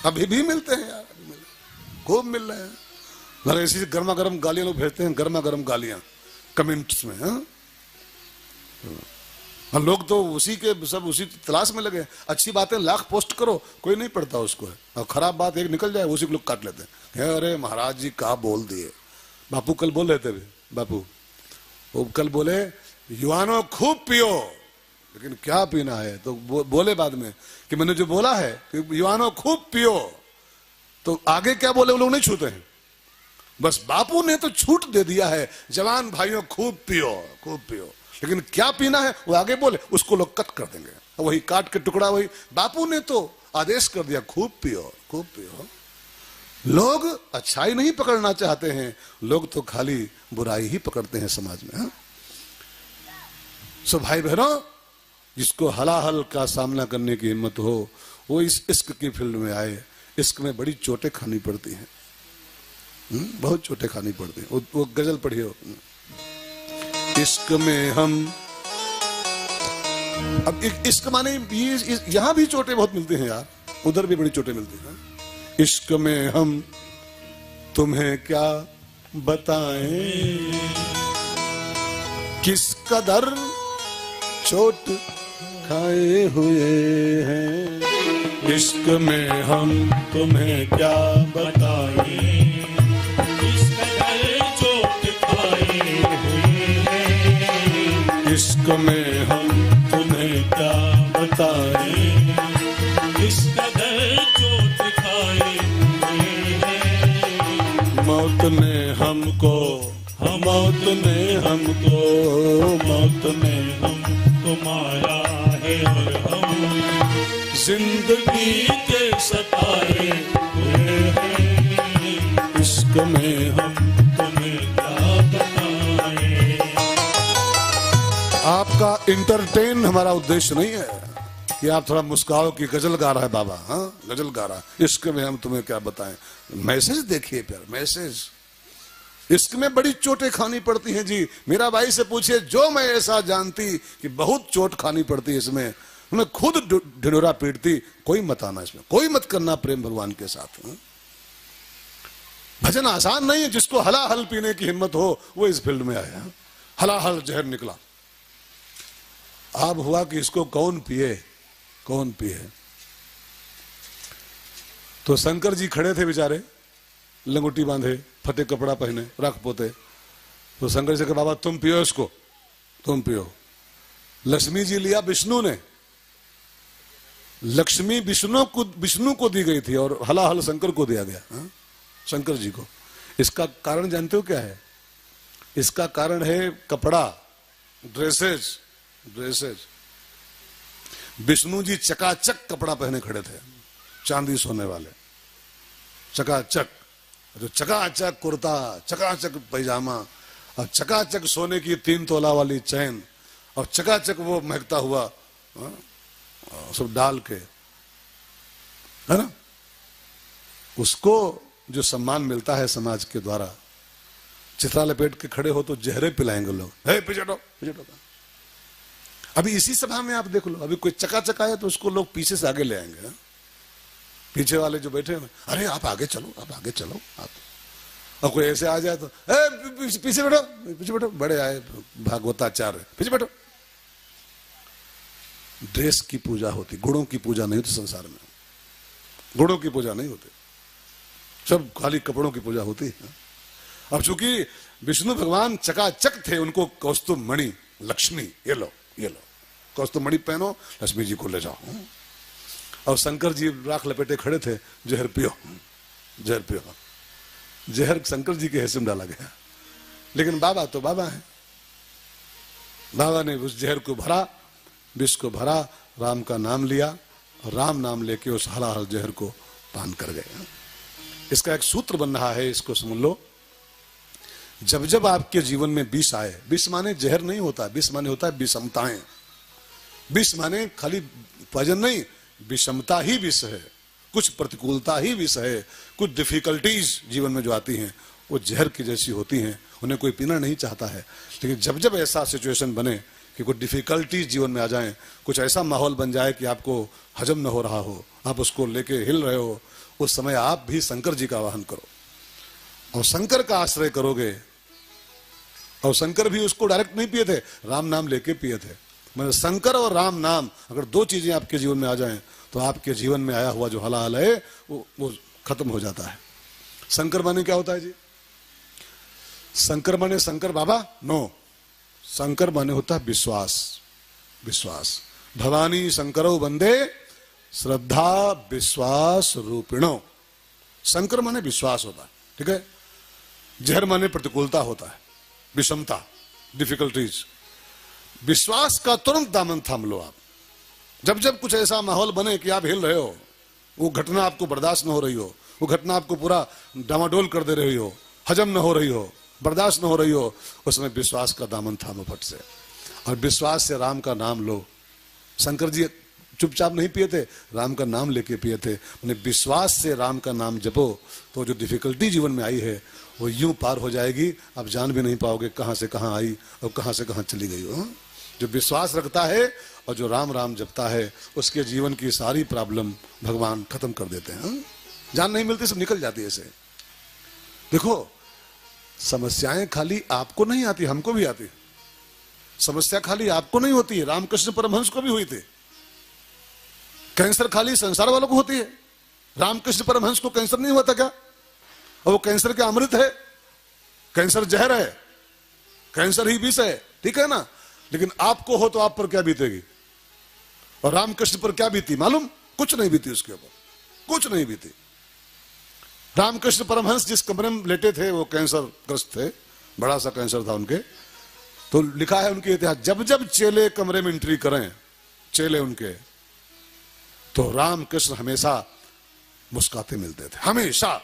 Speaker 1: अभी भी मिलते हैं यार, खूब मिल रहे हैं। मगर ऐसी गर्मा गर्म गालियां लोग भेजते हैं, गर्मा गर्म गालियां कमेंट्स में, हाँ? और लोग तो उसी के सब उसी तलाश में लगे। अच्छी बातें लाख पोस्ट करो, कोई नहीं पढ़ता उसको है, और खराब बात एक निकल जाए उसी को लोग काट लेते हैं। अरे महाराज जी क्या बोल दिए। बापू कल बोल रहे थे, बापू वो कल बोले युवानों खूब पियो, लेकिन क्या पीना है, तो बोले बाद में कि मैंने जो बोला है कि युवानों खूब पियो, तो आगे क्या बोले वो लोग नहीं छूते हैं। बस बापू ने तो छूट दे दिया है, जवान भाइयों खूब पियो, खूब पियो, लेकिन क्या पीना है वो आगे बोले, उसको लोग कट कर देंगे, वही काट के टुकड़ा, वही बापू ने तो आदेश कर दिया खूब पियो, खूब पियो। लोग अच्छाई नहीं पकड़ना चाहते हैं, लोग तो खाली बुराई ही पकड़ते हैं समाज में, हाँ? सो भाई बहनों, जिसको हलाहल का सामना करने की हिम्मत हो वो इस इश्क की फील्ड में आए। इश्क में बड़ी चोटें खानी पड़ती हैं, बहुत चोटें खानी पड़ती हैं। वो गजल पढ़िए, इश्क में हम, अब इश्क माने ये यहां भी चोटें बहुत मिलती हैं यार, उधर भी बड़ी चोटें मिलती हैं। इश्क में हम तुम्हें क्या बताएं, किस कदर चोट खाए हुए हैं। इश्क में हम तुम्हें क्या बताएं,
Speaker 2: किस कदर चोट खाए हुए हैं।
Speaker 1: इश्क में हम तुम्हें क्या बताएं,
Speaker 2: किस कदर चोट खाए हुए हैं।
Speaker 1: मौत ने हमको, मौत ने हमको, मौत ने
Speaker 2: हमको मारा है और हम
Speaker 1: जिंदगी
Speaker 2: के सताए हुए हैं।
Speaker 1: इश्क में हम
Speaker 2: तुम्हें क्या बताएं।
Speaker 1: आपका इंटरटेन हमारा उद्देश्य नहीं है कि आप थोड़ा मुस्काओ कि गजल गा रहा है बाबा, हाँ गजल गा रहा है। इश्क में हम तुम्हें क्या बताएं, मैसेज देखिए प्यार, मैसेज। इश्क में बड़ी चोटें खानी पड़ती हैं जी। मीराबाई से पूछिए, जो मैं ऐसा जानती कि बहुत चोट खानी पड़ती है इसमें, मैं खुद ढिढोरा पीटती। कोई मत आना इसमें, कोई मत करना प्रेम भगवान के साथ। भजन आसान नहीं है, जिसको हलाहल पीने की हिम्मत हो वो इस फील्ड में आया। हलाहल जहर निकला, अब हुआ कि इसको कौन पिए, कौन पिए। तो शंकर जी खड़े थे बेचारे, लंगोटी बांधे, फटे कपड़ा पहने, रख पोते। तो शंकर जी कहा बाबा तुम पियो इसको, तुम पियो। लक्ष्मी जी लिया विष्णु ने, लक्ष्मी विष्णु को दी गई थी और हलाहल शंकर को दिया गया, हा? शंकर जी को। इसका कारण जानते हो क्या है? इसका कारण है कपड़ा, ड्रेसेज, ड्रेसेज। विष्णु जी चकाचक कपड़ा पहने खड़े थे, चांदी सोने वाले, चकाचक। जो चकाचक कुर्ता, चकाचक पैजामा और चकाचक सोने की 3 तोला वाली चैन और चकाचक वो महकता हुआ सब डाल के, है ना। उसको जो सम्मान मिलता है समाज के द्वारा, चित्रा लपेट के खड़े हो तो जहरे पिलाएंगे लोग, हे पिछड़ो पिछड़ो। अभी इसी सभा में आप देख लो, अभी कोई चकाचक आए तो उसको लोग पीछे से आगे ले आएंगे, हा? पीछे वाले जो बैठे हैं, अरे आप आगे चलो, आप आगे चलो आप। और कोई ऐसे आ जाए तो पीछे बैठो, पीछे बैठो। बड़े आए भागवताचार्य, पीछे बैठो। ड्रेस की पूजा होती, गुणों की पूजा नहीं होती संसार में, गुणों की पूजा नहीं होती, सब खाली कपड़ों की पूजा होती है। अब चूंकि विष्णु भगवान चकाचक थे, उनको कौस्तुभ मणि, लक्ष्मी, ये लो ये लो, कौस्तुभ मणि पहनो, लक्ष्मी जी को ले जाओ। और शंकर जी राख लपेटे खड़े थे, जहर पियो, जहर पियो। जहर शंकर जी के हिस्से में डाला गया, लेकिन बाबा तो बाबा है। बाबा ने उस जहर को भरा, विष को भरा, राम का नाम लिया और राम नाम लेके उस हलाहल जहर को पान कर गए। इसका एक सूत्र बन रहा है, इसको समझ लो। जब जब आपके जीवन में विष आए, विष माने जहर नहीं होता, विष माने होता है विषमताएं। विष माने खाली पॉइजन नहीं, विषमता ही विष है, कुछ प्रतिकूलता ही विष है, कुछ डिफिकल्टीज जीवन में जो आती हैं वो जहर की जैसी होती हैं, उन्हें कोई पीना नहीं चाहता है। लेकिन जब जब ऐसा सिचुएशन बने कि कुछ डिफिकल्टीज जीवन में आ जाएं, कुछ ऐसा माहौल बन जाए कि आपको हजम न हो रहा हो, आप उसको लेके हिल रहे हो, उस समय आप भी शंकर जी का आवाहन करो और शंकर का आश्रय करोगे। और शंकर भी उसको डायरेक्ट नहीं पिए थे, राम नाम लेके पिए थे। मतलब शंकर और राम नाम अगर दो चीजें आपके जीवन में आ जाएं तो आपके जीवन में आया हुआ जो हलाहल है वो खत्म हो जाता है। शंकर माने क्या होता है जी? शंकर माने शंकर बाबा? नो, शंकर माने होता है विश्वास। विश्वास। भवानी शंकरो वंदे श्रद्धा विश्वास रूपिणो। शंकर माने विश्वास होता है, ठीक है। जहर माने प्रतिकूलता होता है, विषमता, डिफिकल्टीज। विश्वास का तुरंत दामन थाम लो आप। जब जब कुछ ऐसा माहौल बने कि आप हिल रहे हो, वो घटना आपको बर्दाश्त न हो रही हो, वो घटना आपको पूरा डामाडोल कर दे रही हो, हजम न हो रही हो, बर्दाश्त न हो रही हो, उसमें विश्वास का दामन थामो फट से, और विश्वास से राम का नाम लो। शंकर जी चुपचाप नहीं पिए थे, राम का नाम लेके पिए थे। उन्हें विश्वास से राम का नाम जपो तो जो डिफिकल्टी जीवन में आई है वो यूं पार हो जाएगी, आप जान भी नहीं पाओगे कहां से कहां आई और कहां से कहां चली गई हो। जो विश्वास रखता है और जो राम राम जपता है, उसके जीवन की सारी प्रॉब्लम भगवान खत्म कर देते हैं। जान नहीं मिलती, सब निकल जाती है ऐसे। देखो, समस्याएं खाली आपको नहीं आती, हमको भी आती। समस्या खाली आपको नहीं होती है, रामकृष्ण परमहंस को भी हुई थी। कैंसर खाली संसार वालों को होती है, रामकृष्ण परमहंस को कैंसर नहीं हुआ था क्या? और वो कैंसर क्या अमृत है? कैंसर जहर है, कैंसर ही विष है, ठीक है ना। लेकिन आपको हो तो आप पर क्या बीतेगी, और रामकृष्ण पर क्या बीती मालूम? कुछ नहीं बीती, उसके ऊपर कुछ नहीं बीती। रामकृष्ण परमहंस जिस कमरे में लेटे थे वो कैंसर ग्रस्त थे, बड़ा सा कैंसर था उनके। तो लिखा है उनके इतिहास, जब जब चेले कमरे में एंट्री करें, चेले उनके, तो रामकृष्ण हमेशा मुस्कुराते मिलते थे, हमेशा,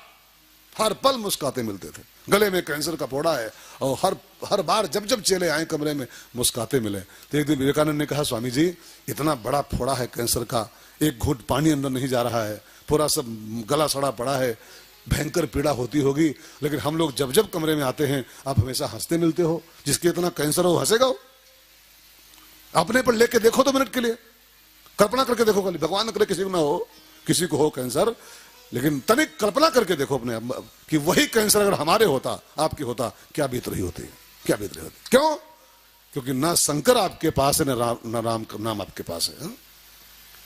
Speaker 1: हर पल मुस्कुराते मिलते थे। गले में कैंसर का फोड़ा है और हर बार जब जब चेले आए कमरे में मुस्कुराते मिले। तो एक दिन विवेकानंद ने कहा, स्वामी जी इतना बड़ा फोड़ा है कैंसर का, एक घूंट पानी अंदर नहीं जा रहा है, पूरा सब गला सड़ा पड़ा है, भयंकर पीड़ा होती होगी, लेकिन हम लोग जब जब कमरे में आते हैं आप हमेशा हंसते मिलते हो। जिसके इतना कैंसर हो हंसेगा वो? अपने पर लेके देखो 2 मिनट के लिए, कल्पना करके देखो, खाली भगवान न करे किसी को ना हो, किसी को हो कैंसर, लेकिन तनिक कल्पना करके देखो अपने कि वही कैंसर अगर हमारे होता, आपके होता, क्या बीत रही होती, क्या बीत रही होती। क्यों? क्योंकि ना शंकर आपके पास है, ना राम का नाम आपके पास है।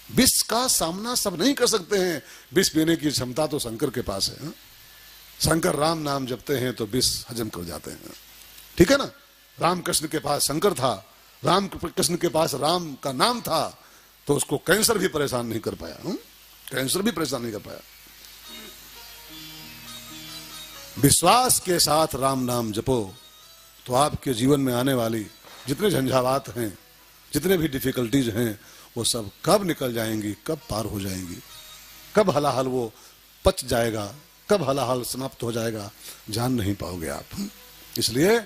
Speaker 1: विष का सामना सब नहीं कर सकते हैं, विष पीने की क्षमता तो शंकर के पास है। शंकर राम नाम जपते हैं तो विष हजम कर जाते हैं। ठीक है ना। रामकृष्ण के पास शंकर था, राम कृष्ण के पास राम का नाम था, तो उसको कैंसर भी परेशान नहीं कर पाया। कैंसर भी परेशान नहीं कर पाया। विश्वास के साथ राम नाम जपो तो आपके जीवन में आने वाली जितने झंझावात हैं, जितने भी डिफिकल्टीज हैं, वो सब कब निकल जाएंगी, कब पार हो जाएंगी, कब हलाहल वो पच जाएगा, कब हलाहल समाप्त हो जाएगा, जान नहीं पाओगे आप। इसलिए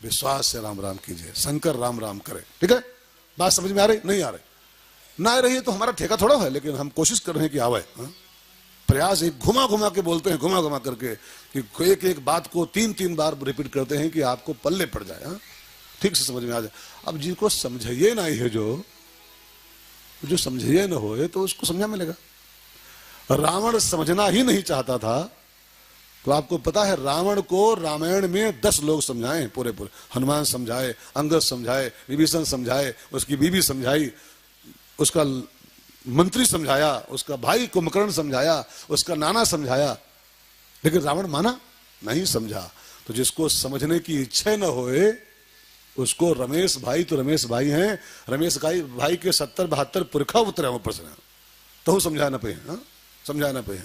Speaker 1: विश्वास से राम राम कीजिए, शंकर राम राम करे। ठीक है, बात समझ में आ रही? नहीं आ रही? ना आ रही है तो हमारा ठेका थोड़ा है, लेकिन हम कोशिश कर रहे हैं कि आवे। प्रयास एक घुमा घुमा के बोलते हैं, घुमा घुमा करके, कि एक एक बात को 3-3 बार रिपीट करते हैं कि आपको पल्ले पड़ जाए, ठीक से समझ में आ जाए। अब जिसको समझिए ना है, जो समझिए न हो तो उसको समझा मिलेगा। रावण समझना ही नहीं चाहता था, तो आपको पता है रावण को रामायण में 10 लोग समझाए पूरे। हनुमान समझाए, अंगद समझाए, विभीषण समझाए, उसकी बीवी समझाई, उसका मंत्री समझाया, उसका भाई कुंभकर्ण समझाया, उसका नाना समझाया, लेकिन रावण माना नहीं, समझा। तो जिसको समझने की इच्छा न होए उसको रमेश भाई, तो रमेश भाई हैं, रमेश भाई के 70-72 पुरखा उतरे हो प्रश्न, तो समझा ना पे, समझा ना पे।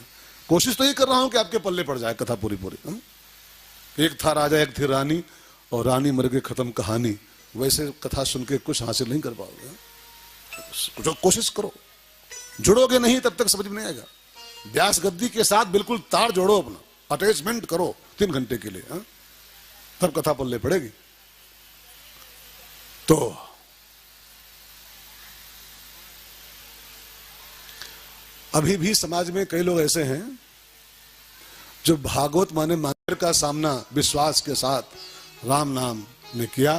Speaker 1: कोशिश तो ये कर रहा हूं कि आपके पल्ले पड़ जाए कथा पूरी पूरी। एक था राजा, एक थी रानी, और रानी मर गई, खत्म कहानी। वैसे कथा सुन के कुछ हासिल नहीं कर पाओगे। जो कोशिश करो, जुड़ोगे नहीं तब तक समझ में नहीं आएगा। व्यास गद्दी के साथ बिल्कुल तार जोड़ो, अपना अटैचमेंट करो 3 घंटे के लिए, तब कथा पल्ले पड़ेगी। तो अभी भी समाज में कई लोग ऐसे हैं जो भागवत माने मंदिर का सामना विश्वास के साथ राम नाम ने किया,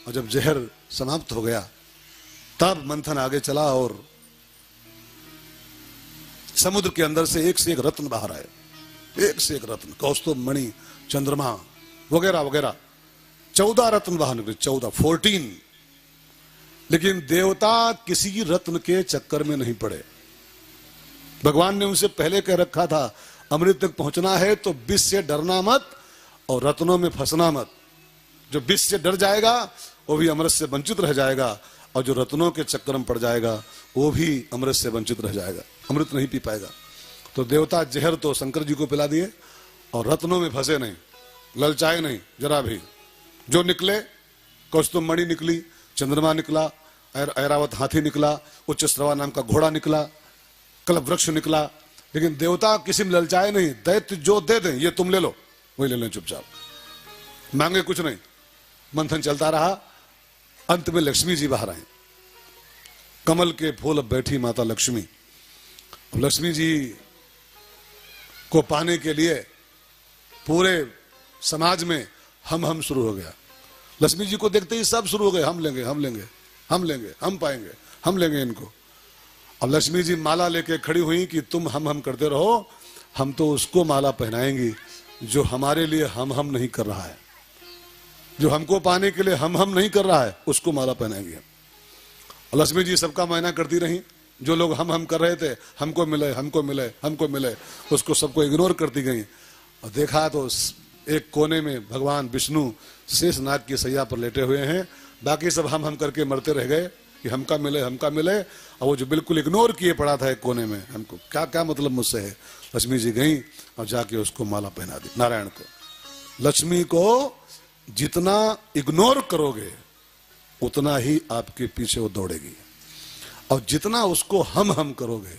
Speaker 1: और जब जहर समाप्त हो गया तब मंथन आगे चला और समुद्र के अंदर से एक रत्न बाहर आए, एक से एक रत्न, कौस्तुभ मणि, चंद्रमा वगैरह वगैरह, 14 रत्न बाहर निकले, 14। लेकिन देवता किसी रत्न के चक्कर में नहीं पड़े। भगवान ने उनसे पहले कह रखा था, अमृत तक पहुंचना है तो विष से डरना मत और रत्नों में फंसना मत। जो विष से डर जाएगा वो भी अमृत से वंचित रह जाएगा, और जो रत्नों के चक्कर में पड़ जाएगा वो भी अमृत से वंचित रह जाएगा, अमृत नहीं पी पाएगा। तो देवता जहर तो शंकर जी को पिला दिए, और रत्नों में फंसे नहीं, ललचाए नहीं जरा भी। जो निकले, कौस्तुभ मणि निकली, चंद्रमा निकला, ऐरावत हाथी निकला, उच्च श्रवा नाम का घोड़ा निकला, कल्प वृक्ष निकला, लेकिन देवता किसी में ललचाए नहीं। दैत्य जो दे दें ये तुम ले लो, वही ले लें चुपचाप, मांगे कुछ नहीं। मंथन चलता रहा, अंत में लक्ष्मी जी बाहर आए। कमल के फूल अब बैठी माता लक्ष्मी। लक्ष्मी जी को पाने के लिए पूरे समाज में हम शुरू हो गया। लक्ष्मी जी को देखते ही सब शुरू हो गए, हम लेंगे, हम लेंगे, हम लेंगे, हम पाएंगे, हम लेंगे इनको। अब लक्ष्मी जी माला लेके खड़ी हुई कि तुम हम करते रहो, हम तो उसको माला पहनाएंगी जो हमारे लिए हम नहीं कर रहा है, जो हमको पाने के लिए हम नहीं कर रहा है, उसको माला पहनाएंगे। लक्ष्मी जी सबका मायना करती रही। जो लोग हम कर रहे थे, हमको मिले, हमको मिले, हमको मिले, उसको सबको इग्नोर करती गई। और देखा तो एक कोने में भगवान विष्णु शेषनाग की सैया पर लेटे हुए हैं, बाकी सब हम करके मरते रह गए कि हमका मिले, हमका मिले। और वो जो बिल्कुल इग्नोर किए पड़ा था एक कोने में, हमको क्या क्या मतलब मुझसे है। लक्ष्मी जी गई और जाके उसको माला पहना दी, नारायण को। लक्ष्मी को जितना इग्नोर करोगे उतना ही आपके पीछे वो दौड़ेगी, और जितना उसको हम करोगे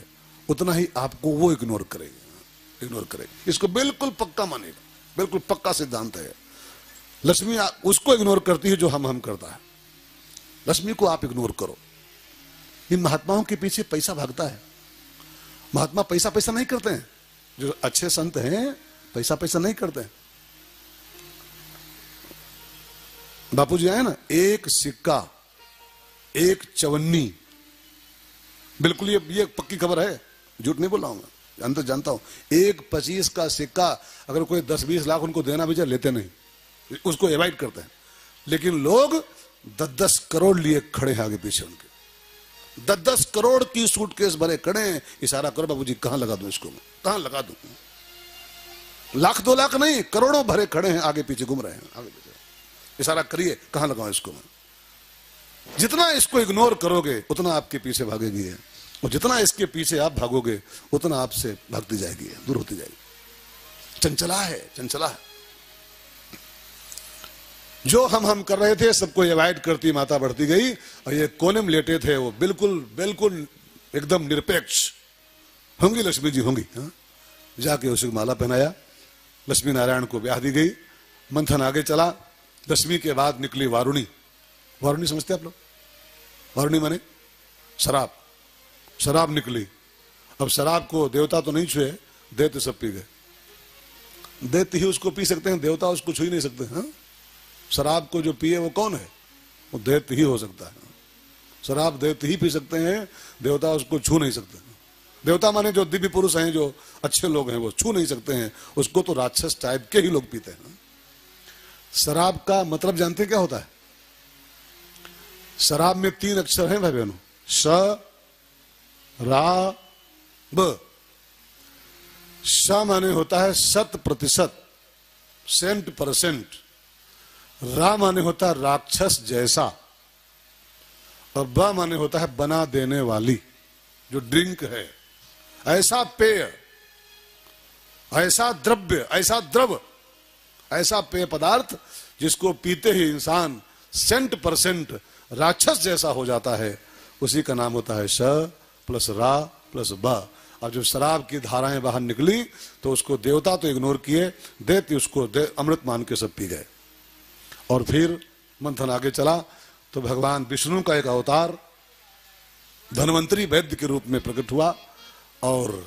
Speaker 1: उतना ही आपको वो इग्नोर करेगी, इग्नोर करेगी। इसको बिल्कुल पक्का मानेगा, बिल्कुल पक्का सिद्धांत है। लक्ष्मी उसको इग्नोर करती है जो हम करता है। लक्ष्मी को आप इग्नोर करो। इन महात्माओं के पीछे पैसा भागता है। महात्मा पैसा नहीं करते हैं। जो अच्छे संत हैं पैसा नहीं करते हैं। बापू जी आए ना, एक सिक्का, एक चवन्नी, बिल्कुल ये पक्की खबर है, झूठ नहीं बोल रहा हूं मैं, अंदर जानता हूं। एक 25 का सिक्का अगर कोई 10-20 लाख उनको देना भी चाहे, लेते नहीं, उसको एवॉइड करते हैं। लेकिन लोग 10-10 करोड़ लिए खड़े हैं आगे पीछे उनके, 10-10 करोड़ की सूटकेस भरे खड़े हैं। इशारा करो बाबूजी कहां लगा दूं इसको, मैं कहां लगा दूं। लाख 2 लाख नहीं, करोड़ों भरे खड़े हैं आगे पीछे घूम रहे हैं, आगे पीछे इशारा करिए कहां लगाऊं इसको मैं। जितना इसको इग्नोर करोगे उतना आपके पीछे भागेगी है, और जितना इसके पीछे आप भागोगे उतना आपसे भागती जाएगी, दूर होती जाएगी। चंचला है, चंचला है। जो हम कर रहे थे सबको अवॉइड करती माता बढ़ती गई, और ये कोने में लेटे थे वो बिल्कुल बिल्कुल एकदम निरपेक्ष। होंगी लक्ष्मी जी होंगी, हाँ? जाके उसे माला पहनाया, लक्ष्मी नारायण को ब्याह दी गई। मंथन आगे चला। दशमी के बाद निकली वारुणी। वारुणी समझते आप लोग? वारुणी माने शराब। शराब निकली। अब शराब को देवता तो नहीं छुए, दैत्य सब पी गए। दैत्य ही उसको पी सकते हैं, देवता उसको छू ही नहीं सकते। हाँ, शराब को जो पिए वो कौन है? वो दैत्य ही हो सकता है। शराब दैत्य ही पी सकते हैं, देवता उसको छू नहीं सकते। देवता माने जो दिव्य पुरुष हैं, जो अच्छे लोग हैं, वो छू नहीं सकते हैं उसको, तो राक्षस टाइप के ही लोग पीते हैं। शराब का मतलब जानते हैं क्या होता है? शराब में 3 अक्षर हैं भाई बहनों, श रा ब। श माने होता है 100%, 100%। रा माने होता है राक्षस जैसा, और ब माने होता है बना देने वाली, जो ड्रिंक है, ऐसा पेय, ऐसा द्रव्य, ऐसा द्रव, ऐसा पेय पदार्थ जिसको पीते ही इंसान 100% राक्षस जैसा हो जाता है, उसी का नाम होता है श प्लस रा प्लस ब। अब जब शराब की धाराएं बाहर निकली तो उसको देवता तो इग्नोर किए, दैत्य उसको अमृत मान के सब पी गए। और फिर मंथन आगे चला तो भगवान विष्णु का एक अवतार धन्वंतरी वैद्य के रूप में प्रकट हुआ, और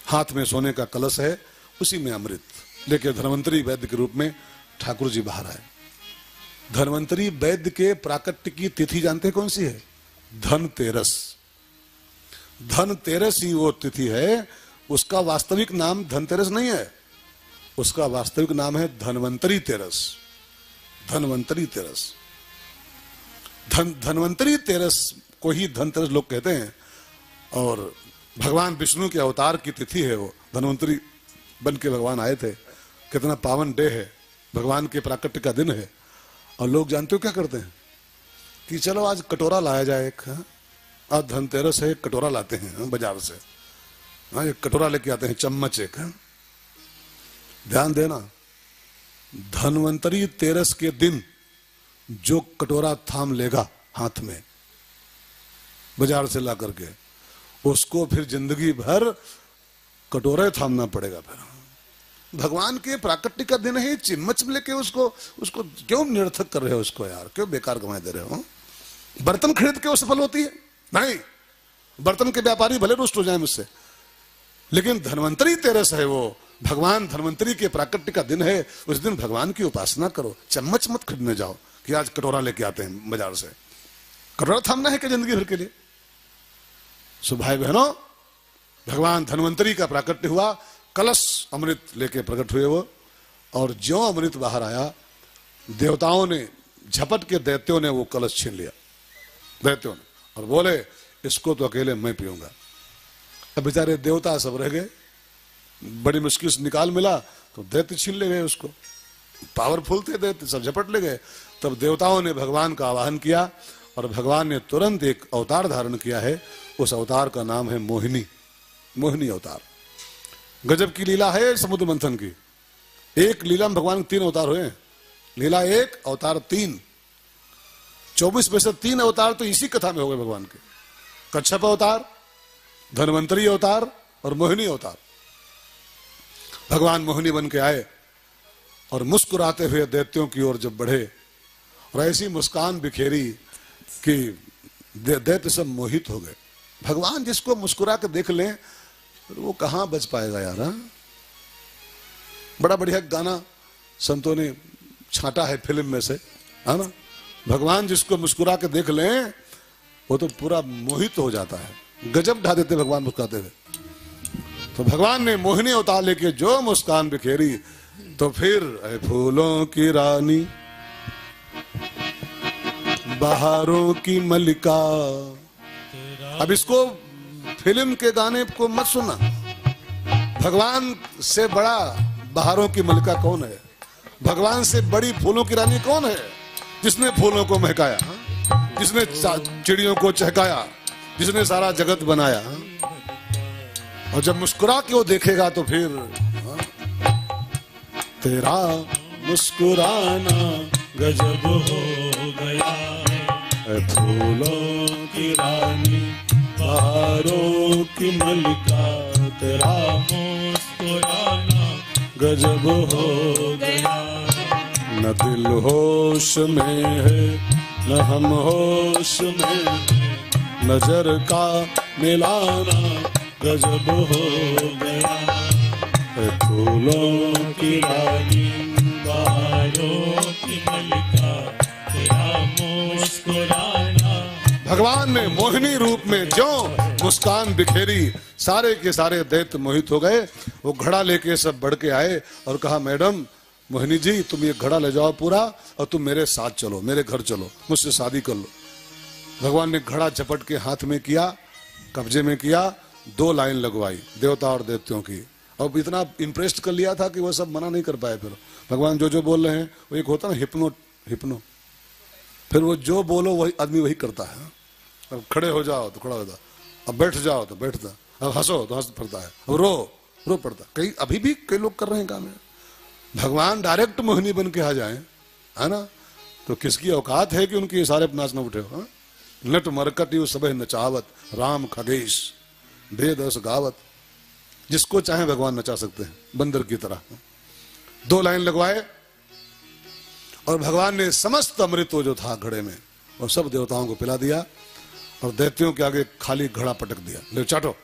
Speaker 1: हाथ में सोने का कलश है, उसी में अमृत लेके धन्वंतरी वैद्य के रूप में ठाकुर जी बाहर आए। धन्वंतरी वैद्य के प्राकट्य की तिथि जानते हैं कौन सी है? धनतेरस। धनतेरस ही वो तिथि है। उसका वास्तविक नाम धनतेरस नहीं है, उसका वास्तविक नाम है धन्वंतरी तेरस। धन्वंतरी तेरस, धन्वंतरी तेरस को ही धनतेरस लोग कहते हैं। और भगवान विष्णु के अवतार की तिथि है वो, धन्वंतरी बन के भगवान आए थे। कितना पावन डे है, भगवान के प्राकट्य का दिन है। और लोग जानते हो क्या करते हैं कि चलो आज कटोरा लाया जाए एक, आज धनतेरस है, कटोरा लाते हैं बाजार से। हाँ, एक कटोरा लेके आते हैं, चम्मच एक। ध्यान देना, धन्वंतरी तेरस के दिन जो कटोरा थाम लेगा हाथ में बाजार से ला करके, उसको फिर जिंदगी भर कटोरे थामना पड़ेगा। फिर भगवान के प्राकट्य का दिन है, चम्मच लेके उसको क्यों निरर्थक कर रहे हो उसको यार, क्यों बेकार कमाए दे रहे हो? बर्तन खरीद के वो सफल होती है? नहीं, बर्तन के व्यापारी भले रुष्ट हो जाए मुझसे, लेकिन धन्वंतरी तेरस है वो, भगवान धन्वंतरी के प्राकट्य का दिन है। उस दिन भगवान की उपासना करो, चम्मच मत खरीदने जाओ कि आज कटोरा लेके आते हैं बाजार से। कटोरा थामना है क्या जिंदगी भर के लिए? सो भाई बहनों, भगवान धन्वंतरी का प्राकट्य हुआ, कलश अमृत लेके प्रकट हुए वो, और ज्यों अमृत बाहर आया, देवताओं ने झपट के, दैत्यों ने वो कलश छीन लिया, दैत्यों ने, और बोले इसको तो अकेले मैं पीऊंगा। अब बेचारे देवता सब रह गए, बड़ी मुश्किल से निकाल मिला तो दैत्य छीन ले गए उसको। पावरफुल थे दैत्य, सब झपट ले गए। तब देवताओं ने भगवान का आवाहन किया, और भगवान ने तुरंत एक अवतार धारण किया है। उस अवतार का नाम है मोहिनी, मोहिनी अवतार। गजब की लीला है समुद्र मंथन की। एक लीला में भगवान के 3 अवतार हुए हैं। लीला 1, अवतार 3, 24 में से 3 अवतार तो इसी कथा में हो गए भगवान के। कच्छप अवतार, धन्वंतरी अवतार और मोहिनी अवतार। भगवान मोहिनी बन के आए और मुस्कुराते हुए दैत्यों की ओर जब बढ़े, और ऐसी मुस्कान बिखेरी कि दैत्य सब मोहित हो गए। भगवान जिसको मुस्कुरा के देख लें वो कहां बच पाएगा यार। हा? बड़ा बढ़िया गाना संतों ने छांटा है फिल्म में से, है ना? भगवान जिसको मुस्कुरा के देख लें वो तो पूरा मोहित हो जाता है। गजब ढा देते भगवान मुस्कुराते हुए। तो भगवान ने मोहिनी अवतार लेके जो मुस्कान बिखेरी, तो फिर फूलों की रानी बहारों की मलिका। अब इसको फिल्म के गाने को मत सुनना। भगवान से बड़ा बहारों की मलिका कौन है? भगवान से बड़ी फूलों की रानी कौन है? जिसने फूलों को महकाया, जिसने चिड़ियों को चहकाया, जिसने सारा जगत बनाया। और जब मुस्कुरा के वो देखेगा तो फिर तेरा मुस्कुराना
Speaker 2: गजब हो गया
Speaker 1: है, फूलों की रानी बहारों की मलिका, तेरा
Speaker 2: मुस्कुराना
Speaker 1: गजब हो
Speaker 2: गया।
Speaker 1: न दिल होश में है न हम होश में, नजर का मिलाना गजब हो गया है, फूलों की रानी
Speaker 2: बहारों की मलिका, तेरा मुस्कुराना।
Speaker 1: भगवान ने मोहिनी रूप में जो मुस्कान बिखेरी, सारे के सारे दैत्य मोहित हो गए। वो घड़ा लेके सब बढ़ के आए और कहा, मैडम मोहिनी जी तुम ये घड़ा ले जाओ पूरा, और तुम मेरे साथ चलो, मेरे घर चलो, मुझसे शादी कर लो। भगवान ने घड़ा झपट के हाथ में किया, कब्जे में किया, 2 लाइन लगवाई देवता और दैत्यों की। और इतना इम्प्रेस्ड कर लिया था कि वो सब मना नहीं कर पाए। फिर भगवान जो जो बोल रहे हैं, वो एक होता ना हिप्नो, फिर वो जो बोलो वही आदमी वही करता है। अब खड़े हो जाओ तो खड़ा होता, अब बैठ जाओ तो बैठता, अब हंसो तो हंस पड़ता है, अब रो पड़ता। कई अभी भी कई लोग कर रहे हैं काम है। भगवान डायरेक्ट मोहिनी बन के आ जाए, है ना, तो किसकी औकात है कि उनके ये सारे नाच न उठे हो। नट मरकट यू सबह नचावत, राम खगेश भेद अस गावत। जिसको चाहे भगवान नचा सकते हैं बंदर की तरह। 2 लाइन लगवाए और भगवान ने समस्त अमृत जो था घड़े में और सब देवताओं को पिला दिया, और दैत्यों के आगे खाली घड़ा पटक दिया, ले चाटो।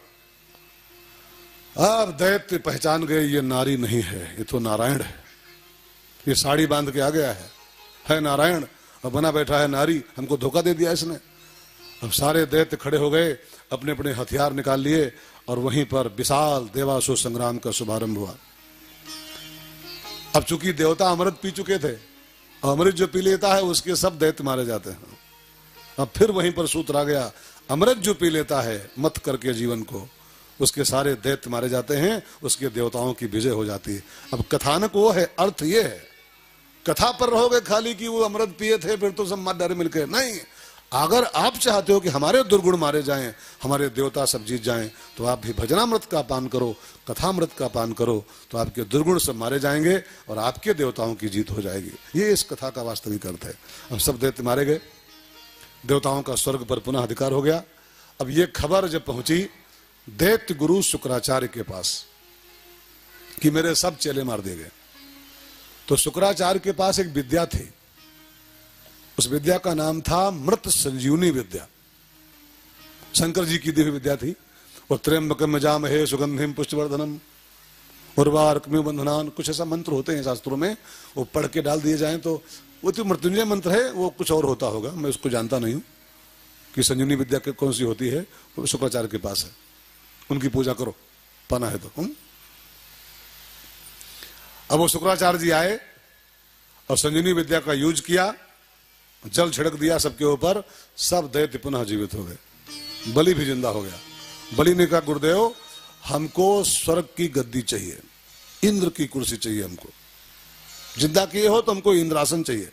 Speaker 1: अब दैत्य पहचान गए ये नारी नहीं है, ये तो नारायण है। ये साड़ी बांध के आ गया है नारायण, और बना बैठा है नारी, हमको धोखा दे दिया इसने। अब सारे दैत्य खड़े हो गए, अपने अपने हथियार निकाल लिए, और वहीं पर विशाल देवासुर संग्राम का शुभारंभ हुआ। अब चूंकि देवता अमृत पी चुके थे, अमृत जो पी लेता है उसके सब दैत्य मारे जाते हैं। अब फिर वहीं पर सूत्र आ गया, अमृत जो पी लेता है मत करके जीवन को, उसके सारे दैत्य मारे जाते हैं, उसके देवताओं की विजय हो जाती है। अब कथानक वो है, अर्थ ये है। कथा पर रहोगे खाली कि वो अमृत पिए थे फिर तो सब मार डाले मिलकर, नहीं। अगर आप चाहते हो कि हमारे दुर्गुण मारे जाएं, हमारे देवता सब जीत जाएं, तो आप भी भजनामृत का पान करो, कथामृत का पान करो, तो आपके दुर्गुण सब मारे जाएंगे और आपके देवताओं की जीत हो जाएगी। ये इस कथा का वास्तविक अर्थ है। अब सब दैत्य मारे गए, देवताओं का स्वर्ग पर पुनः अधिकार हो गया। अब ये खबर जब पहुंची दैत्य गुरु शुक्राचार्य के पास कि मेरे सब चेले मार दिए गए, तो शुक्राचार्य के पास एक विद्या थी। उस विद्या का नाम था मृत संजीवनी विद्या। शंकर जी की दिव्य विद्या थी। और त्र्यंबकम यजामहे सुगंधिम पुष्टिवर्धनम उर्वारुकमिव बंधनान, कुछ ऐसा मंत्र होते हैं शास्त्रों में, वो पढ़ के डाल दिए जाएं तो वो तो मृत्युंजय मंत्र है, वो कुछ और होता होगा, मैं उसको जानता नहीं हूं कि संजीवनी विद्या कौन सी होती है। वो शुक्राचार्य के पास है, उनकी पूजा करो, पाना है तो। अब वो शुक्राचार्य जी आए और संजीवनी विद्या का यूज किया, जल छिड़क दिया सबके ऊपर, सब दैत्य पुनः जीवित हो गए। बलि भी जिंदा हो गया। बलि ने कहा, गुरुदेव हमको स्वर्ग की गद्दी चाहिए, इंद्र की कुर्सी चाहिए हमको, जिंदा किए हो तो हमको इंद्रासन चाहिए।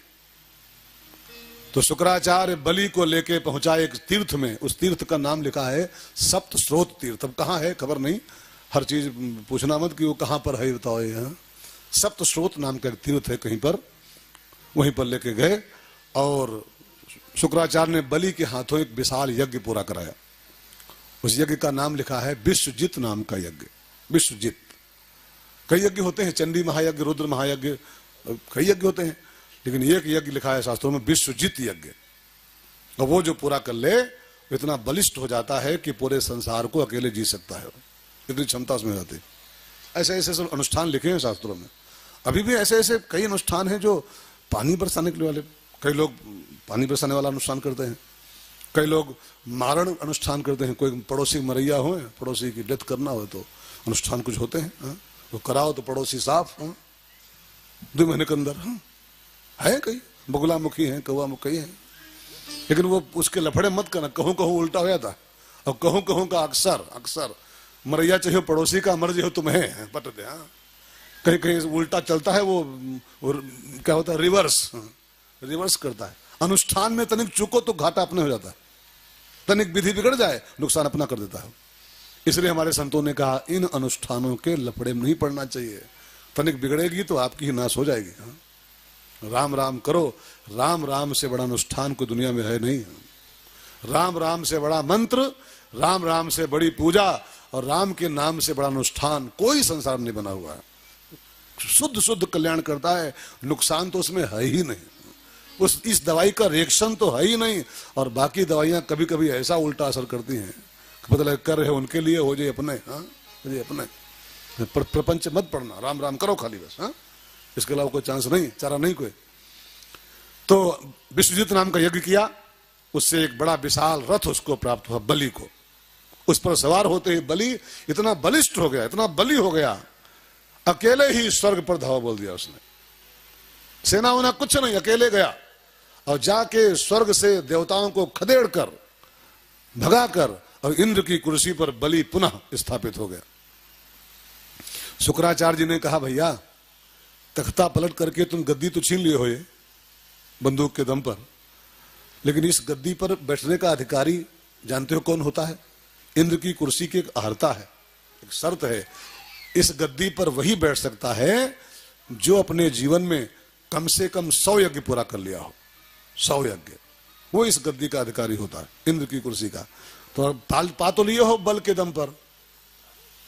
Speaker 1: तो शुक्राचार्य बलि को लेके पहुंचा एक तीर्थ में, उस तीर्थ का नाम लिखा है सप्त स्रोत तीर्थ। अब कहां है खबर नहीं, हर चीज पूछना मत कि वो कहां पर है, बताओ। यहाँ सप्त स्रोत नाम का एक तीर्थ है कहीं पर, वहीं पर लेके गए और शुक्राचार्य ने बलि के हाथों एक विशाल यज्ञ पूरा कराया। उस यज्ञ का नाम लिखा है विश्वजित नाम का यज्ञ। विश्वजित, कई यज्ञ होते हैं, चंडी महायज्ञ, रुद्र महायज्ञ, कई यज्ञ होते हैं, लेकिन एक यज्ञ लिखा है शास्त्रों में विश्वजित यज्ञ। और वो जो पूरा कर ले इतना बलिष्ठ हो जाता है कि पूरे संसार को अकेले जी सकता है, इतनी क्षमता उसमें रहती है। ऐसे ऐसे सब अनुष्ठान लिखे हैं शास्त्रों में। अभी भी ऐसे ऐसे कई अनुष्ठान हैं जो पानी बरसाने के वाले, कई लोग पानी बरसाने वाला अनुष्ठान करते हैं, कई लोग मारण अनुष्ठान करते हैं। कोई पड़ोसी मरैया हो, पड़ोसी की डेथ करना हो तो अनुष्ठान कुछ होते हैं, वो कराओ तो पड़ोसी साफ 2 महीने के अंदर। है कई बगुला मुखी है, कौवा मुखी है, लेकिन वो उसके लफड़े मत करना, कहूं कहूं उल्टा हो जाता, और कहूं कहूं का अक्सर अक्सर मरैया चाहिए पड़ोसी का, मर जो तुम्हें पट दे। हाँ, कहीं कहीं उल्टा चलता है वो क्या होता है, रिवर्स करता है। अनुष्ठान में तनिक चूको तो घाटा अपने हो जाता है, तनिक विधि बिगड़ जाए नुकसान अपना कर देता है। इसलिए हमारे संतों ने कहा इन अनुष्ठानों के लफड़े में नहीं पड़ना चाहिए, तनिक बिगड़ेगी तो आपकी ही नाश हो जाएगी। हाँ? राम राम करो, राम राम से बड़ा अनुष्ठान कोई दुनिया में है नहीं। राम राम से बड़ा मंत्र, राम राम से बड़ी पूजा और राम के नाम से बड़ा अनुष्ठान कोई संसार में नहीं बना हुआ है। शुद्ध शुद्ध कल्याण करता है, नुकसान तो उसमें है ही नहीं। इस दवाई का रिएक्शन तो है ही नहीं, और बाकी दवाइयां कभी कभी ऐसा उल्टा असर करती हैं, पता लगे कर रहे उनके लिए हो जाए अपने। हाँ, हो जाए अपने, प्रपंच मत पढ़ना, राम राम करो खाली बस। हाँ, इसके अलावा कोई चांस नहीं, चारा नहीं कोई। तो विश्वजीत नाम का यज्ञ किया, उससे एक बड़ा विशाल रथ उसको प्राप्त हुआ बलि को। उस पर सवार होते ही बलि इतना बलिष्ठ हो गया, इतना बलि हो गया, अकेले ही स्वर्ग पर धावा बोल दिया उसने। सेना वना कुछ नहीं, अकेले गया और जाके स्वर्ग से देवताओं को खदेड़ कर भगा कर और इंद्र की कुर्सी पर बलि पुनः स्थापित हो गया। शुक्राचार्य जी ने कहा भैया तख्ता पलट करके तुम गद्दी तो छीन लिए हो ये बंदूक के दम पर, लेकिन इस गद्दी पर बैठने का अधिकारी जानते हो कौन होता है? इंद्र की कुर्सी की एक अहर्ता है, एक शर्त है, इस गद्दी पर वही बैठ सकता है जो अपने जीवन में कम से कम 100 यज्ञ पूरा कर लिया हो। 100 यज्ञ, वो इस गद्दी का अधिकारी होता है, इंद्र की कुर्सी का। तो पा तो लिए हो बल के दम पर,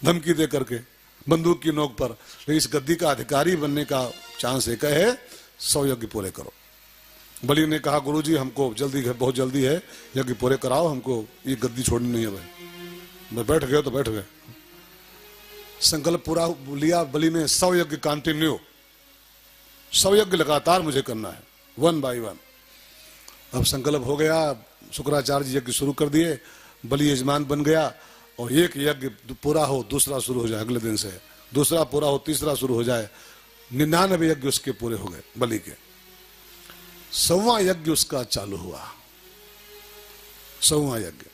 Speaker 1: धमकी दे करके बंदूक की नोक पर, लेकिन इस गद्दी का अधिकारी बनने का चांस एक है, 100 यज्ञ पूरे करो। बलि ने कहा गुरुजी हमको जल्दी है, बहुत जल्दी है, यज्ञ पूरे कराओ, हमको ये गद्दी छोड़नी नहीं है भाई। मैं बैठ गए तो बैठ गए। संकल्प पूरा लिया बलि ने, 100 यज्ञ कंटिन्यू, 100 यज्ञ लगातार मुझे करना है, 1 by 1। अब संकल्प हो गया, शुक्राचार्य जी यज्ञ शुरू कर दिए, बलि यजमान बन गया, और एक यज्ञ पूरा हो दूसरा शुरू हो जाए, अगले दिन से दूसरा पूरा हो तीसरा शुरू हो जाए, 99 यज्ञ उसके पूरे हो गए बलि के। 100वां यज्ञ उसका चालू हुआ, 100वां यज्ञ।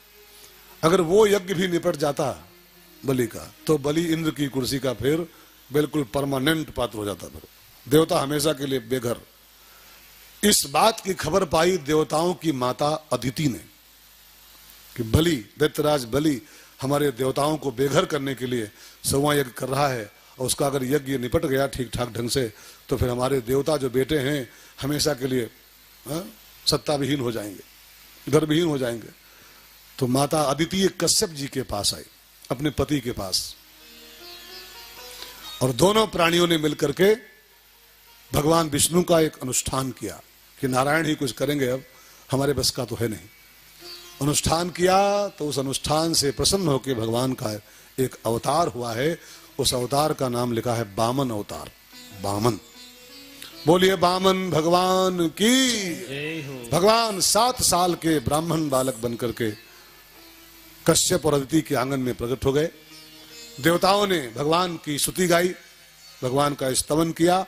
Speaker 1: अगर वो यज्ञ भी निपट जाता बलि का, तो बलि इंद्र की कुर्सी का फिर बिल्कुल परमानेंट पात्र हो जाता, फिर देवता हमेशा के लिए बेघर। इस बात की खबर पाई देवताओं की माता अदिति ने कि बलि, दैत्यराज बलि हमारे देवताओं को बेघर करने के लिए 100वां यज्ञ कर रहा है, और उसका अगर यज्ञ निपट गया ठीक ठाक ढंग से तो फिर हमारे देवता जो बेटे हैं हमेशा के लिए सत्ता विहीन हो जाएंगे, घर विहीन हो जाएंगे। तो माता अदिति कश्यप जी के पास आई, अपने पति के पास, और दोनों प्राणियों ने मिलकर के भगवान विष्णु का एक अनुष्ठान किया कि नारायण ही कुछ करेंगे, अब हमारे बस का तो है नहीं। अनुष्ठान किया तो उस अनुष्ठान से प्रसन्न होकर भगवान का एक अवतार हुआ है, उस अवतार का नाम लिखा है बामन अवतार। बामन, बोलिए बामन भगवान की। भगवान 7 साल के ब्राह्मण बालक बनकर के कश्यप और अदिति के आंगन में प्रकट हो गए। देवताओं ने भगवान की स्तुति गाई, भगवान का स्तवन किया,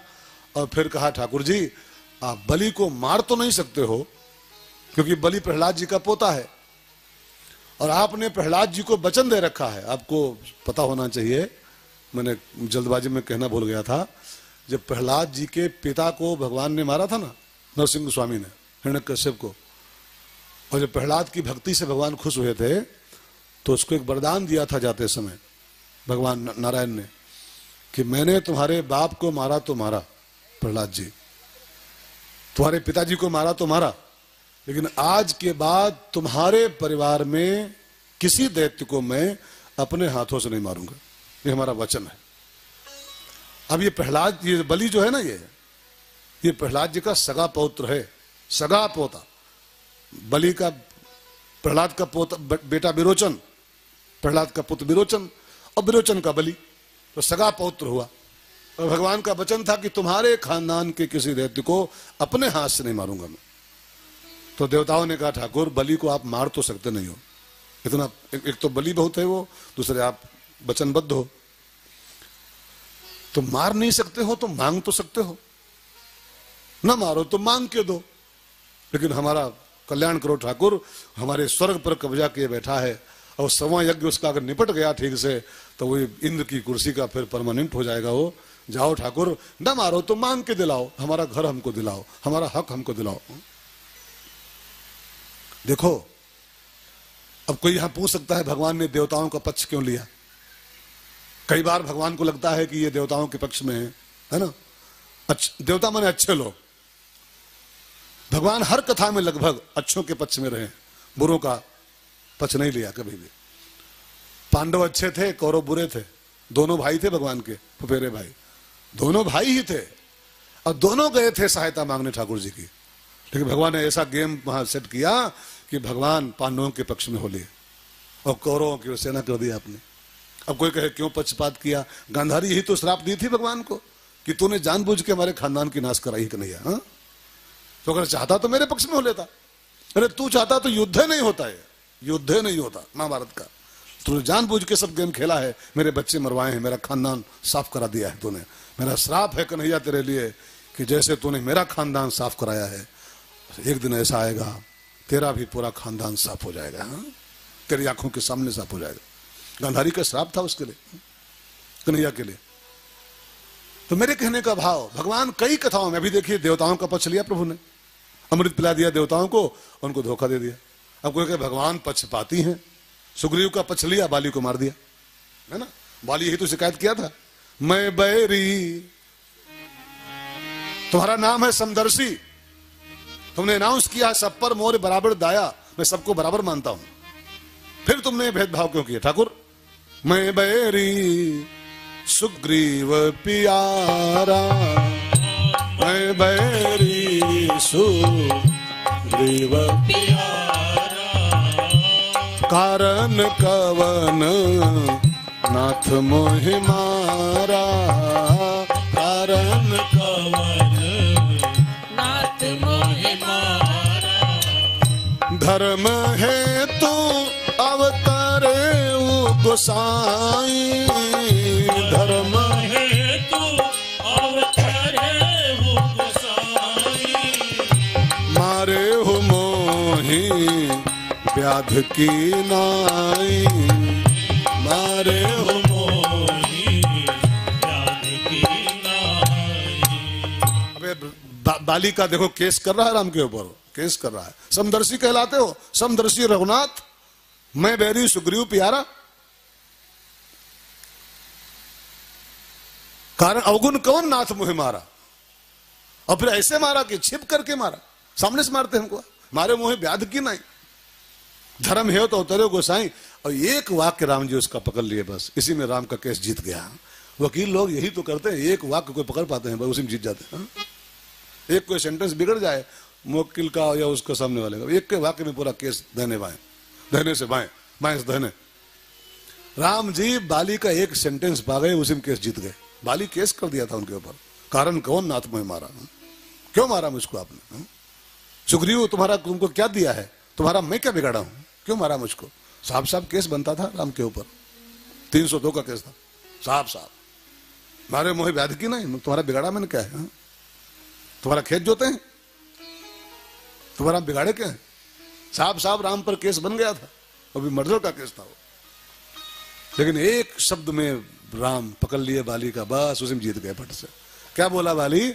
Speaker 1: और फिर कहा ठाकुर जी आप बलि को मार तो नहीं सकते हो, क्योंकि बलि प्रहलाद जी का पोता है, और आपने प्रहलाद जी को वचन दे रखा है। आपको पता होना चाहिए, मैंने जल्दबाजी में कहना भूल गया था, जब प्रहलाद जी के पिता को भगवान ने मारा था ना, नरसिंह स्वामी ने हिरण्यकश्यप को, और जब प्रहलाद की भक्ति से भगवान खुश हुए थे तो उसको एक वरदान दिया था जाते समय भगवान नारायण ने कि मैंने तुम्हारे बाप को मारा तो मारा प्रहलाद जी, तुम्हारे पिताजी को मारा तो मारा, लेकिन आज के बाद तुम्हारे परिवार में किसी दैत्य को मैं अपने हाथों से नहीं मारूंगा, ये हमारा वचन है। अब ये प्रहलाद, ये बलि जो है ना, ये प्रहलाद जी का सगा पौत्र है, सगा पोता। बलि का, प्रहलाद का पोता बेटा विरोचन, प्रहलाद का पुत्र विरोचन, और विरोचन का बलि, तो सगा पौत्र हुआ। और भगवान का वचन था कि तुम्हारे खानदान के किसी दैत्य को अपने हाथ से नहीं मारूंगा मैं। तो देवताओं ने कहा ठाकुर बलि को आप मार तो सकते नहीं हो, इतना, एक तो बलि बहुत है वो, दूसरे आप वचनबद्ध हो, तो मार नहीं सकते हो तो मांग तो सकते हो, ना मारो तो मांग के दो। लेकिन हमारा कल्याण करो ठाकुर, हमारे स्वर्ग पर कब्जा किए बैठा है, और सवा यज्ञ उसका अगर निपट गया ठीक से तो वो इंद्र की कुर्सी का फिर परमानेंट हो जाएगा वो। जाओ ठाकुर, न मारो तो मांग के दिलाओ, हमारा घर हमको दिलाओ, हमारा हक हमको दिलाओ। देखो, अब कोई यहां पूछ सकता है भगवान ने देवताओं का पक्ष क्यों लिया? कई बार भगवान को लगता है कि ये देवताओं के पक्ष में है ना। देवता माने अच्छे लोग। भगवान हर कथा में लगभग अच्छों के पक्ष में रहे, बुरों का पक्ष नहीं लिया कभी भी। पांडव अच्छे थे, कौरव बुरे थे, दोनों भाई थे भगवान के, फुफेरे भाई, दोनों भाई ही थे, और दोनों गए थे सहायता मांगने ठाकुर जी की। लेकिन भगवान ने ऐसा गेम वहां सेट किया कि भगवान पांडवों के पक्ष में हो लिए और कौरवों की सेना कर दिया आपने। अब कोई कहे क्यों पक्षपात किया? गांधारी यही तो श्राप दी थी भगवान को कि तूने जानबूझ के हमारे खानदान की नाश कराई कन्हैया। हाँ, तो अगर चाहता तो मेरे पक्ष में हो लेता। अरे तू चाहता तो युद्ध नहीं होता है, युद्ध नहीं होता महाभारत का। तूने जानबूझ के सब गेम खेला है, मेरे बच्चे मरवाए हैं, मेरा खानदान साफ करा दिया है तूने। मेरा श्राप है कन्हैया तेरे लिए कि जैसे तूने मेरा खानदान साफ कराया है, एक दिन ऐसा आएगा तेरा भी पूरा खानदान साफ हो जाएगा। हाँ, तेरी आंखों के सामने साफ हो जाएगा। गांधारी का श्राप था उसके लिए, कन्हैया के लिए। तो मेरे कहने का भाव, भगवान कई कथाओं में, अभी देखिए देवताओं का पक्ष लिया प्रभु ने, अमृत पिला दिया देवताओं को, उनको धोखा दे दिया। अब कोई कहे भगवान पक्षपाती हैं, सुग्रीव का पक्ष लिया, बाली को मार दिया, है ना। बाली ही तो शिकायत किया था, मैं बैरी, तुम्हारा नाम है समदर्शी, तुमने अनाउंस किया सब पर मोर बराबर दाया, मैं सबको बराबर मानता हूं, फिर तुमने भेदभाव क्यों किया? ठाकुर, मैं बैरी सुग्रीव प्यारा, मैं बैरी सुग्रीव
Speaker 2: प्यारा,
Speaker 1: कारण कवन नाथ मोहि मारा, कारण
Speaker 2: कवन नाथ मोहि मारा,
Speaker 1: धर्म है तू अवतारे गोसाई, धर्म
Speaker 2: हे तू अवतारे हो गोसाई,
Speaker 1: मारे हो मोहि व्याध की नाई, मारे हो
Speaker 2: मोहि व्याध की नाई।
Speaker 1: अबे बाली का देखो केस कर रहा है राम के ऊपर, केस कर रहा है। समदर्शी कहलाते हो, समदर्शी रघुनाथ, मैं बैरी सुग्रीव प्यारा, कारण अवगुण कौन नाथ मुहे मारा। और फिर ऐसे मारा कि छिप करके मारा, सामने से मारते हमको, मारे मुहे व्याध की नहीं, धर्म है तो उतरे गोसाई। और एक वाक्य राम जी उसका पकड़ लिए, बस इसी में राम का केस जीत गया। वकील लोग यही तो करते हैं, एक वाक्य कोई पकड़ पाते हैं, बस उसी में जीत जाते हैं। एक कोई सेंटेंस बिगड़ जाए मुवक्किल का या उसका सामने वाले का, एक के वाक्य में पूरा केस दाहिने बाएं, दाहिने से बाएं, बाएं से दाहिने। राम जी बाली का एक सेंटेंस पा गए, उसी में केस जीत गए। बाली केस कर दिया था उनके ऊपर, कारण कौन नाथ में मारा, क्यों मारा मुझको आपने? सुग्रीव तुम्हारा, तुमको क्या दिया है, तुम्हारा मैं क्या बिगाड़ा हूं, क्यों मारा मुझको? साफ साफ केस बनता था राम के ऊपर, 302 का केस था, साफ साफ। मारे मोहे व्याध की नहीं, तुम्हारा बिगाड़ा मैंने क्या है? तुम्हारा खेत जोते हैं, तुम्हारा बिगाड़े क्या है? साफ साफ राम पर केस बन गया था, वो भी मर्डर का केस था वो। लेकिन एक शब्द में राम पकड़ लिए बाली का, बस उसी में जीत गए फट से। क्या बोला बाली?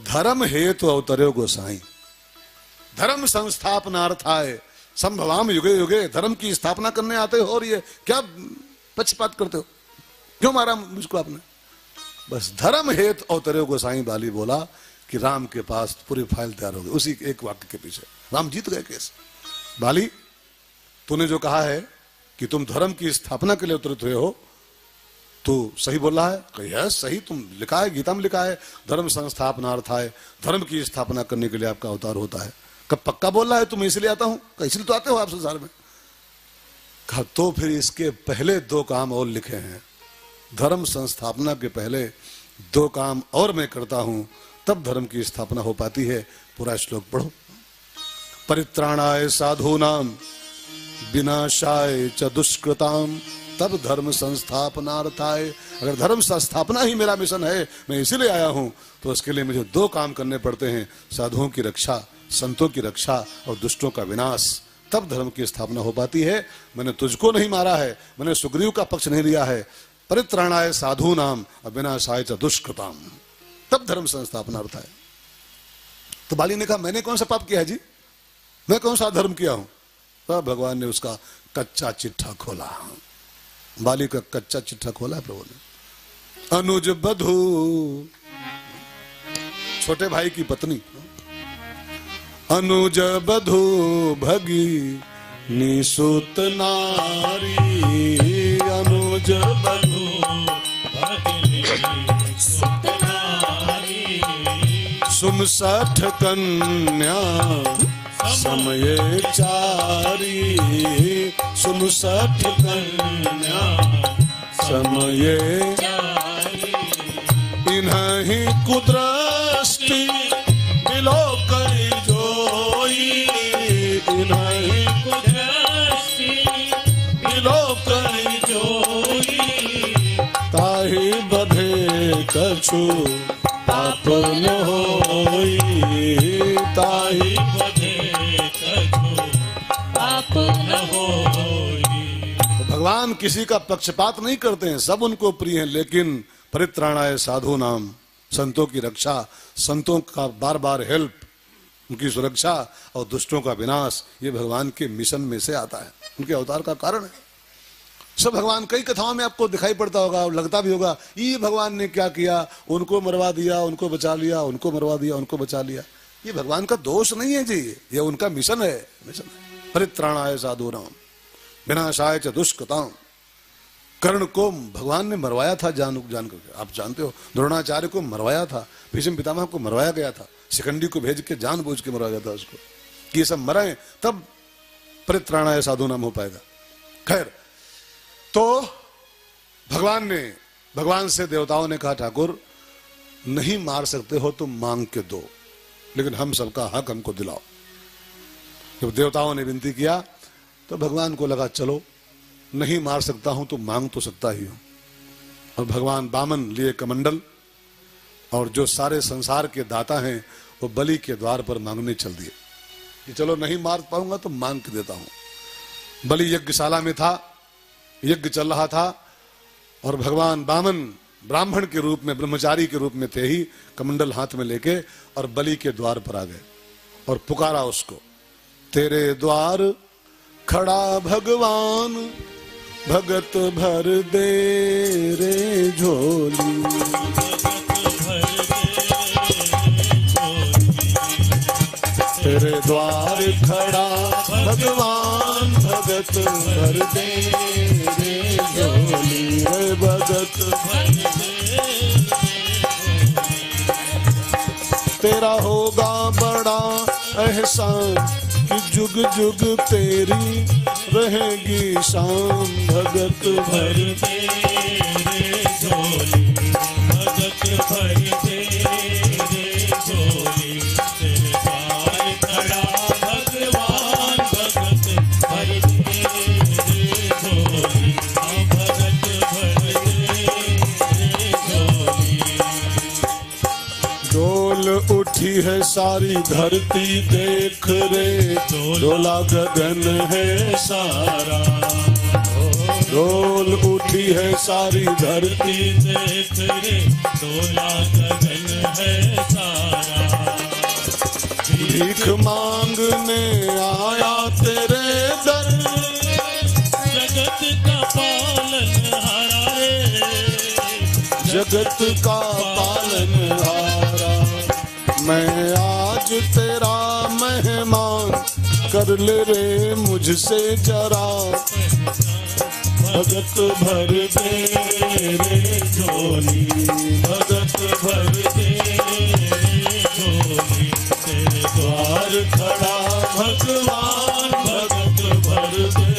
Speaker 1: धर्म हेतु अवतरे गोसाई, धर्म संस्थापनार्थाय संभवाम युगे युगे, धर्म की स्थापना करने आते हो और ये क्या पक्षपात करते हो, क्यों मारा मुझको आपने? बस धर्म हेतु अवतरे गोसाई बाली बोला कि राम के पास पूरी फाइल तैयार हो गई, उसी एक वाक्य के पीछे राम जीत गए केस। बाली, तूने जो कहा है कि तुम धर्म की स्थापना के लिए उतरते हुए हो, तो सही बोल रहा है? कही है सही, तुम लिखा है, गीता में लिखा है धर्म संस्थापनार्थाय, धर्म की स्थापना करने के लिए आपका अवतार होता है। कब पक्का बोल रहा है तुम इसलिए आता हूं? इसलिए तो आते हो आप संसार में। कहा तो फिर इसके पहले 2 काम और लिखे हैं, धर्म संस्थापना के पहले 2 काम और मैं करता हूं, तब धर्म की स्थापना हो पाती है। पूरा श्लोक पढ़ो। परित्राणाय साधूनाम विनाशाय च दुष्कृताम तब धर्म संस्थापनार्थाय। अगर धर्म संस्थापना ही मेरा मिशन है, मैं इसीलिए आया हूं, तो उसके लिए मुझे दो काम करने पड़ते हैं, साधुओं की रक्षा, संतों की रक्षा और दुष्टों का विनाश। तब धर्म की स्थापना हो पाती है। मैंने तुझको नहीं मारा है, मैंने सुग्रीव का पक्ष नहीं लिया है। परित्राणाय साधूनाम विनाशाय च दुष्कृताम, तब धर्म संस्थापना अर्थ है। तो बाली ने कहा मैंने कौन सा पाप किया है जी, मैं कौन सा धर्म किया हूं। तब भगवान ने उसका कच्चा चिट्ठा खोला। बाली का कच्चा चिट्ठा खोला प्रभु ने। अनुज बधू, छोटे भाई की पत्नी, अनुज बधू भगी निसुत नारी। अनुज बधू
Speaker 2: भगिनी सुत नारी,
Speaker 1: सुमसठ कन्या समय चारी। सुमसठ कन्या समय
Speaker 2: चारी,
Speaker 1: इन्हीं कुदृष्टि बिलो कर जोई। इन्हीं
Speaker 2: कुदृष्टि
Speaker 1: बिलो कर
Speaker 2: जोई,
Speaker 1: ताहि बधे कछु पाप न होई। ताहि
Speaker 2: बधे कछु पाप न होई।
Speaker 1: भगवान किसी का पक्षपात नहीं करते हैं, सब उनको प्रिय हैं, लेकिन परित्राणाय साधु नाम, संतों की रक्षा, संतों का बार बार हेल्प, उनकी सुरक्षा और दुष्टों का विनाश, ये भगवान के मिशन में से आता है, उनके अवतार का कारण है। सब भगवान कई कथाओं में आपको दिखाई पड़ता होगा और लगता भी होगा ये भगवान ने क्या किया, उनको मरवा दिया, उनको बचा लिया, उनको मरवा दिया, उनको बचा लिया। ये भगवान का दोष नहीं है जी, ये उनका मिशन है। मिशन है परित्राणाय साधूनाम विनाशाय च दुष्कृताम। कर्ण को भगवान ने मरवाया था जान करके, आप जानते हो द्रोणाचार्य को मरवाया था, भीष्म पितामह को मरवाया गया था, शिखंडी को भेज के जानबूझ के मरवाया गया था उसको, कि ये सब मराए तब परित्राणाय साधूनाम हो पाएगा। खैर, तो भगवान से देवताओं ने कहा ठाकुर नहीं मार सकते हो तो मांग के दो, लेकिन हम सबका हक हमको दिलाओ। जब देवताओं ने विनती किया तो भगवान को लगा चलो नहीं मार सकता हूं तो मांग तो सकता ही हूं। और भगवान वामन लिए कमंडल और जो सारे संसार के दाता हैं वो बलि के द्वार पर मांगने चल दिए कि चलो नहीं मार पाऊंगा तो मांग के देता हूं। बलि यज्ञशाला में था, यज्ञ चल रहा था और भगवान वामन ब्राह्मण के रूप में, ब्रह्मचारी के रूप में थे ही, कमंडल हाथ में लेके और बलि के द्वार पर आ गए और पुकारा उसको, तेरे द्वार खड़ा भगवान भगत भर दे रे झोली। तेरे द्वार खड़ा भगवान भगत भर दे रे झोली। रे भगत भर दे, तेरा होगा बड़ा एहसान कि जुग जुग तेरी रहेगी शान। भगत भर
Speaker 2: दे रे झोली, भगत भर दे रे झोली। तेरे द्वार खड़ा भगवान भगत भर दे रे झोली। भगत भर दे रे झोली।
Speaker 1: डोल उठी है सारी धरती देख रे, डोला गगन है सारा। डोल उठी है सारी धरती
Speaker 2: देख रे, डोला गगन है सारा।
Speaker 1: भीख मांगने आया तेरे दर,
Speaker 2: जगत का पालन हारा रे,
Speaker 1: जगत का पालन हारा। मैं आज तेरा मेहमान, कर ले रे मुझसे जरा। भगत भर दे रे झोली, भगत भर दे रे झोली। तेरे द्वार खड़ा भगवान भगत भर दे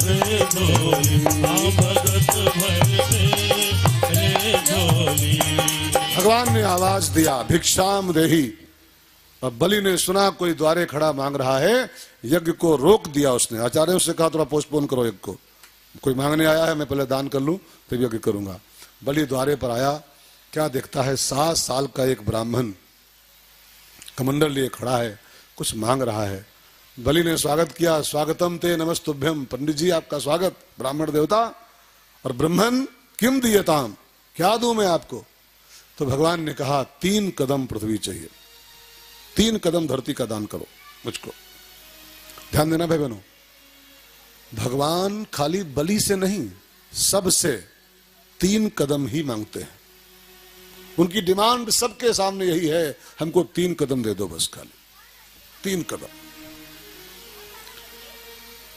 Speaker 1: रे झोली।
Speaker 2: भगत भर दे रे झोली।
Speaker 1: भगवान ने आवाज दिया भिक्षाम देही। अब बलि ने सुना कोई द्वारे खड़ा मांग रहा है, यज्ञ को रोक दिया उसने। आचार्यों से कहा थोड़ा पोस्टपोन करो यज्ञ को, कोई मांगने आया है, मैं पहले दान कर लूं फिर यज्ञ करूंगा। बलि द्वारे पर आया, क्या देखता है 7 साल का एक ब्राह्मण कमंडल लिए खड़ा है, कुछ मांग रहा है। बलि ने स्वागत किया, स्वागतम ते नमस्तुभ्यम, पंडित जी आपका स्वागत ब्राह्मण देवता। और ब्रह्मन किम दियताम, क्या दूं मैं आपको? तो भगवान ने कहा 3 कदम पृथ्वी चाहिए, 3 कदम धरती का दान करो मुझको। ध्यान देना भाई बहनों, भगवान खाली बलि से नहीं, सबसे 3 कदम ही मांगते हैं। उनकी डिमांड सबके सामने यही है, हमको 3 कदम दे दो बस, खाली 3 कदम।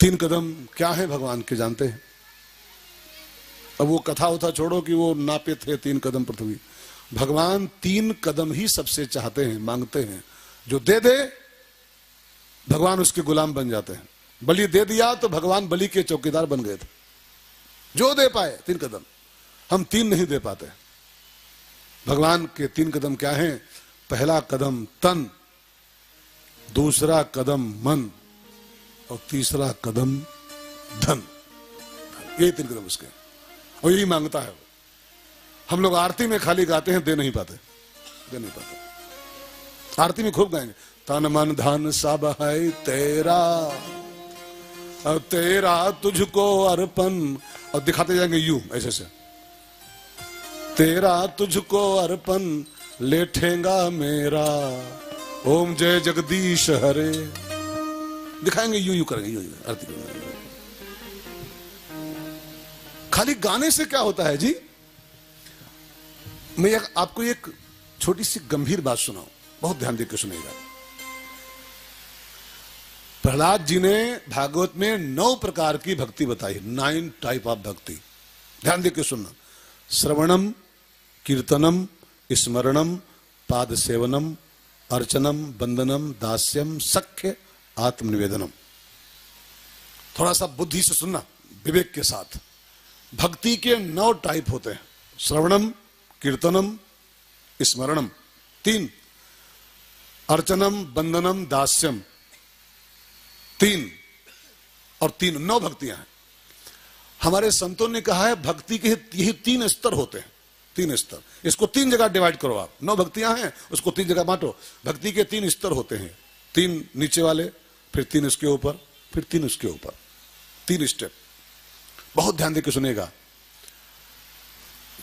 Speaker 1: 3 कदम क्या है भगवान के जानते हैं? अब वो कथा उथा छोड़ो कि वो नापे थे 3 कदम पृथ्वी। भगवान 3 कदम ही सबसे चाहते हैं, मांगते हैं। जो दे दे भगवान उसके गुलाम बन जाते हैं। बलि दे दिया तो भगवान बलि के चौकीदार बन गए थे। जो दे पाए 3 कदम, हम 3 नहीं दे पाते। भगवान के 3 कदम क्या हैं? पहला कदम तन, दूसरा कदम मन और तीसरा कदम धन। यही 3 कदम उसके, और यही मांगता है वो। हम लोग आरती में खाली गाते हैं, दे नहीं पाते। आरती में खूब गाएंगे, तन मन धन सब है तेरा, और तेरा तुझको अर्पण, और दिखाते जाएंगे यूं ऐसे से, तेरा तुझको अर्पण लेठेगा मेरा, ओम जय जगदीश हरे। दिखाएंगे यूं करेंगे, यूं आरती करेंगे। खाली गाने से क्या होता है जी? मैं आपको एक छोटी सी गंभीर बात सुनाऊं, बहुत ध्यान देकर सुनिएगा। प्रहलाद जी ने भागवत में 9 प्रकार की भक्ति बताई, 9 टाइप ऑफ भक्ति। ध्यान देकर सुनना। श्रवणम, कीर्तनम, स्मरणम, पाद सेवनम, अर्चनम, बंदनम, दास्यम, सख्य, आत्मनिवेदनम। थोड़ा सा बुद्धि से सुनना, विवेक के साथ। भक्ति के 9 टाइप होते हैं। श्रवणम, कीर्तनम, स्मरणम 3, अर्चनम, बंदनम, दास्यम 3, और 3 9 भक्तियां हैं। हमारे संतों ने कहा है भक्ति के यही 3 स्तर होते हैं, 3 स्तर। इसको 3 जगह डिवाइड करो आप। 9 भक्तियां हैं, उसको 3 जगह बांटो। भक्ति के 3 स्तर होते हैं, 3 नीचे वाले, फिर 3 उसके ऊपर, फिर 3 उसके ऊपर, 3 स्टेप। बहुत ध्यान देकर सुनेगा।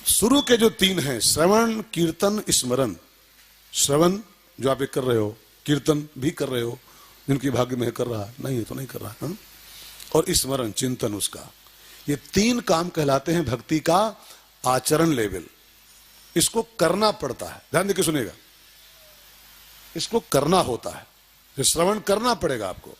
Speaker 1: शुरू के जो 3 हैं, श्रवण, कीर्तन, स्मरण। श्रवण जो आप कर रहे हो, कीर्तन भी कर रहे हो, जिनकी भाग्य में कर रहा नहीं है तो नहीं कर रहा है, और स्मरण, चिंतन उसका। ये 3 काम कहलाते हैं भक्ति का आचरण लेवल। इसको करना पड़ता है, ध्यान देकर सुनेगा। इसको करना होता है। श्रवण करना पड़ेगा आपको,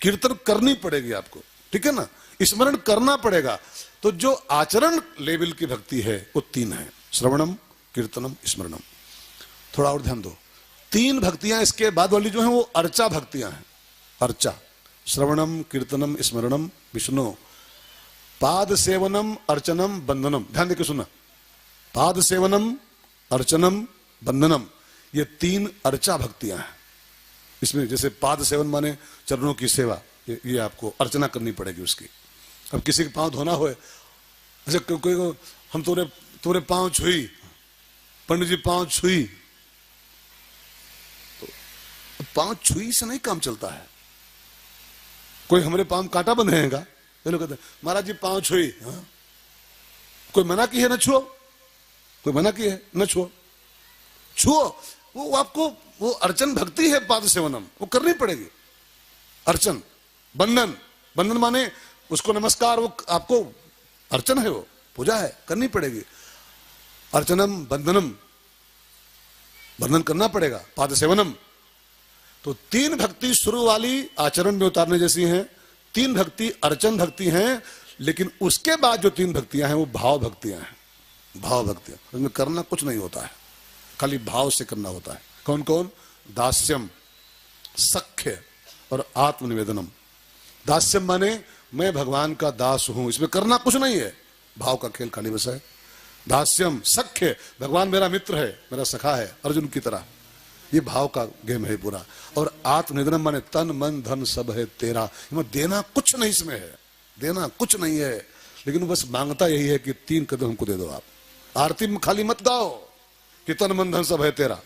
Speaker 1: कीर्तन करनी पड़ेगी आपको, ठीक है ना, स्मरण करना पड़ेगा। तो जो आचरण लेवल की भक्ति है वो 3 है, श्रवणम, कीर्तनम, स्मरणम। थोड़ा और ध्यान दो। 3 भक्तियां इसके बाद वाली जो है वो अर्चा भक्तियां हैं। अर्चा, श्रवणम, कीर्तनम, स्मरणम, विष्णु, पाद सेवनम, अर्चनम, बंधनम। ध्यान देकर सुनना। पाद सेवनम, अर्चनम, बंधनम, ये 3 अर्चा भक्तियां हैं। इसमें जैसे पाद सेवन माने चरणों की सेवा, ये आपको अर्चना करनी पड़ेगी उसकी। अब किसी के पांव धोना हो, अच्छा कोई को हम तोरे पांव छुई, पंडित जी पांव छुई, तो पांव छुई से नहीं काम चलता है। कोई हमारे पांव कांटा बंधेगा, ये लोग कहते हैं महाराज जी पांव छुई। हाँ? कोई मना की है न छुओ, कोई मना की है न छुओ, छुओ। वो आपको वो अर्चन भक्ति है, पाद सेवनम, वो करनी पड़ेगी। अर्चन, बंधन, बंधन माने उसको नमस्कार, वो आपको अर्चन है, वो पूजा है, करनी पड़ेगी। अर्चनम, बंधनम, बंधन करना पड़ेगा। पाद सेवनम। तो 3 भक्ति शुरू वाली आचरण में उतारने जैसी हैं, 3 भक्ति अर्चन भक्ति हैं। लेकिन उसके बाद जो 3 भक्तियां हैं वो भाव भक्तियां हैं। भाव भक्तियां, उसमें करना कुछ नहीं होता है, खाली भाव से करना होता है। कौन कौन? दास्यम, सख्य और आत्मनिवेदनम। दास्यम माने मैं भगवान का दास हूं, इसमें करना कुछ नहीं है, भाव का खेल खाली बस है। दास्यम, सख्य, भगवान मेरा मित्र है, मेरा सखा है, अर्जुन की तरह, ये भाव का गेम है पूरा। और आत्मनिवेदनम माने तन मन धन सब है तेरा, देना कुछ नहीं इसमें है, देना कुछ नहीं है। लेकिन बस मांगता यही है कि 3 कदम हमको दे दो आप। आरती में खाली मत गाओ कि तन मन धन सब है तेरा,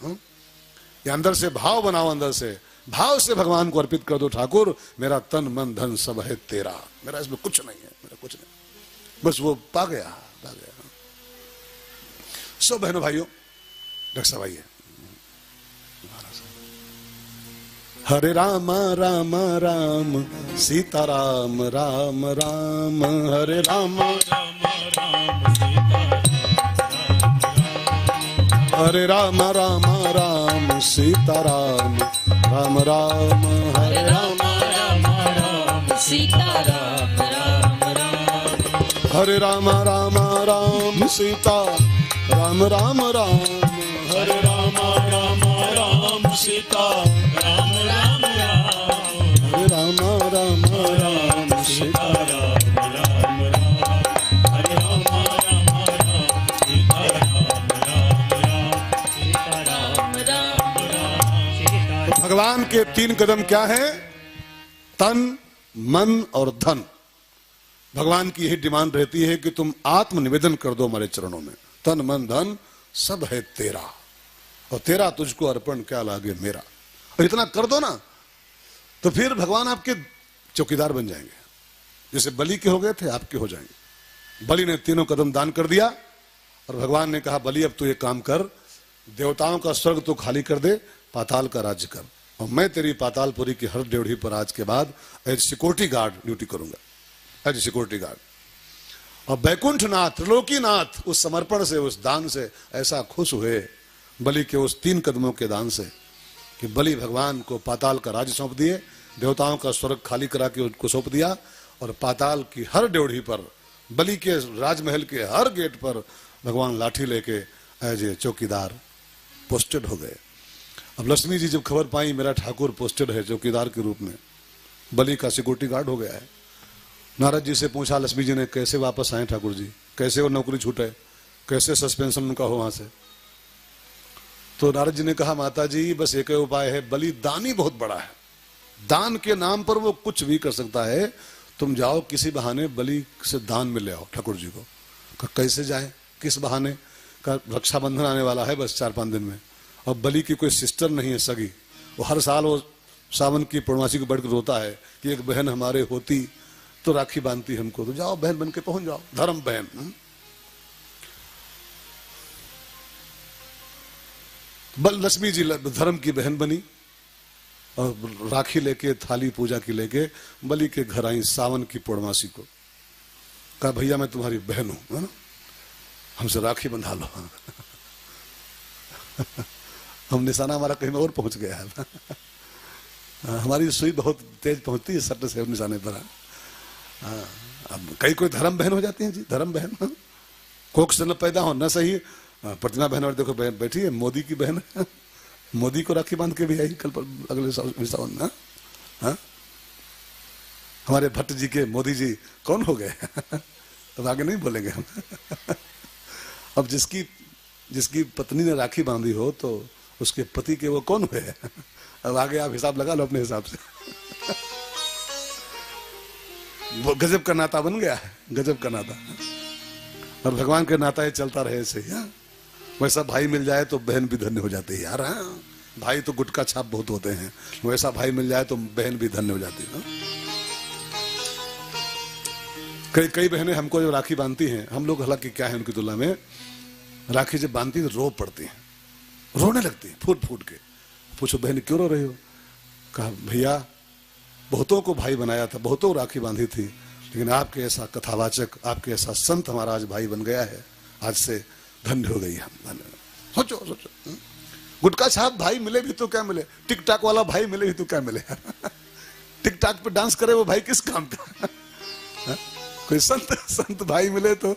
Speaker 1: ये अंदर से भाव बनाओ, अंदर से भाव से भगवान को अर्पित कर दो, ठाकुर मेरा तन मन धन सब है तेरा, मेरा इसमें कुछ नहीं है, मेरा कुछ नहीं, बस वो पा गया, पा गया। सब बहनों भाइयों, रक्षा भाई है। हरे राम राम राम सीता राम राम राम, हरे राम
Speaker 2: राम राम सीता
Speaker 1: हरे राम राम राम सीता राम राम राम, हरे
Speaker 2: राम राम राम सीता राम राम राम,
Speaker 1: हरे राम राम राम सीता राम राम राम, हरे
Speaker 2: राम राम राम सीता राम राम राम,
Speaker 1: हरे राम राम राम
Speaker 2: सीता राम राम राम, हरे राम राम राम सीता राम राम राम, सीता राम राम राम सीता।
Speaker 1: भगवान के 3 कदम क्या है? तन मन और धन। भगवान की यही डिमांड रहती है कि तुम आत्म निवेदन कर दो हमारे चरणों में, तन मन धन सब है तेरा, और तेरा तुझको अर्पण क्या लागे मेरा। और इतना कर दो ना, तो फिर भगवान आपके चौकीदार बन जाएंगे। जैसे बलि के हो गए थे, आपके हो जाएंगे। बलि ने 3 कदम दान कर दिया और भगवान ने कहा बलि अब तू ये काम कर, देवताओं का स्वर्ग तो खाली कर दे, पाताल का राज्य कर, और मैं तेरी पातालपुरी की हर ड्योढ़ी पर आज के बाद एज सिक्योरिटी गार्ड ड्यूटी करूंगा, एज सिक्योरिटी गार्ड। और बैकुंठनाथ, त्रिलोकीनाथ उस समर्पण से, उस दान से ऐसा खुश हुए बलि के उस 3 कदमों के दान से कि बलि भगवान को पाताल का राज्य सौंप दिए, देवताओं का स्वर्ग खाली करा के उनको सौंप दिया, और पाताल की हर ड्योढ़ी पर, बलि के राजमहल के हर गेट पर भगवान लाठी लेके एज ए चौकीदार पोस्टेड हो गए। अब लक्ष्मी जी जब खबर पाई मेरा ठाकुर पोस्टेड है चौकीदार के रूप में, बलि का सिक्योरिटी गार्ड हो गया है, नारद जी से पूछा लक्ष्मी जी ने कैसे वापस आए ठाकुर जी, कैसे वो नौकरी छूटे, कैसे सस्पेंशन उनका हो वहां से। तो नारद जी ने कहा माता जी बस एक ही उपाय है, बलि दानी बहुत बड़ा है, दान के नाम पर वो कुछ भी कर सकता है, तुम जाओ किसी बहाने बलि से दान में ले आओ ठाकुर जी को। कैसे जाए, किस बहाने? का रक्षाबंधन आने वाला है बस 4-5 दिन में, और बलि की कोई सिस्टर नहीं है सगी, वो हर साल वो सावन की पूर्णमासी को बढ़कर रोता है कि एक बहन हमारे होती तो राखी बांधती हमको, तो जाओ बहन बन के पहुंच जाओ, धर्म बहन। बल लक्ष्मी जी धर्म की बहन बनी और राखी लेके, थाली पूजा की लेके बलि के घर आई सावन की पूर्णमासी को। कहा भैया मैं तुम्हारी बहन हूं, है ना, हमसे राखी बंधा लो। हम निशाना हमारा कहीं और पहुंच गया है। हमारी सुई बहुत तेज पहुंचती है सट्टे से निशाने पर। अब कई कोई धर्म बहन हो जाती है जी, धर्म बहन, कोख से न पैदा हो न सही। प्रतिमा बहन और देखो बहन बैठी है, मोदी की बहन, मोदी को राखी बांध के भी आई कल पर अगले सावन में। हाँ, हमारे भट्ट जी के मोदी जी कौन हो गए? अब आगे नहीं बोलेंगे हम। अब जिसकी पत्नी ने राखी बांधी हो तो उसके पति के वो कौन हुए? अब आगे आप हिसाब लगा लो अपने हिसाब से। वो गजब का नाता बन गया है, गजब का नाता। और भगवान के नाता ये चलता रहे ऐसे ही। वैसा भाई मिल जाए तो बहन भी धन्य हो जाती है यार। हाँ, भाई तो गुटका छाप बहुत होते हैं, वैसा भाई मिल जाए तो बहन भी धन्य हो जाती है। कई बहनें हमको जब राखी बांधती हैं, हम लोग हालांकि क्या है उनकी तुलना में, राखी जब बांधती है तो रो पड़ती हैं, रोने लगती है फूट फूट के। पूछो बहन क्यों रो रही हो? कहा भैया बहुतों को भाई बनाया था, बहुतों को राखी बांधी थी, लेकिन आपके ऐसा कथावाचक, आपके ऐसा संत हमारा आज भाई बन गया है, आज से धन्य हो गई हम। सोचो सोचो, गुटका छाप भाई मिले भी तो क्या मिले, टिक टाक वाला भाई मिले भी तो क्या मिले। टिक टाक पे डांस करे वो भाई किस काम का? कोई संत भाई मिले तो,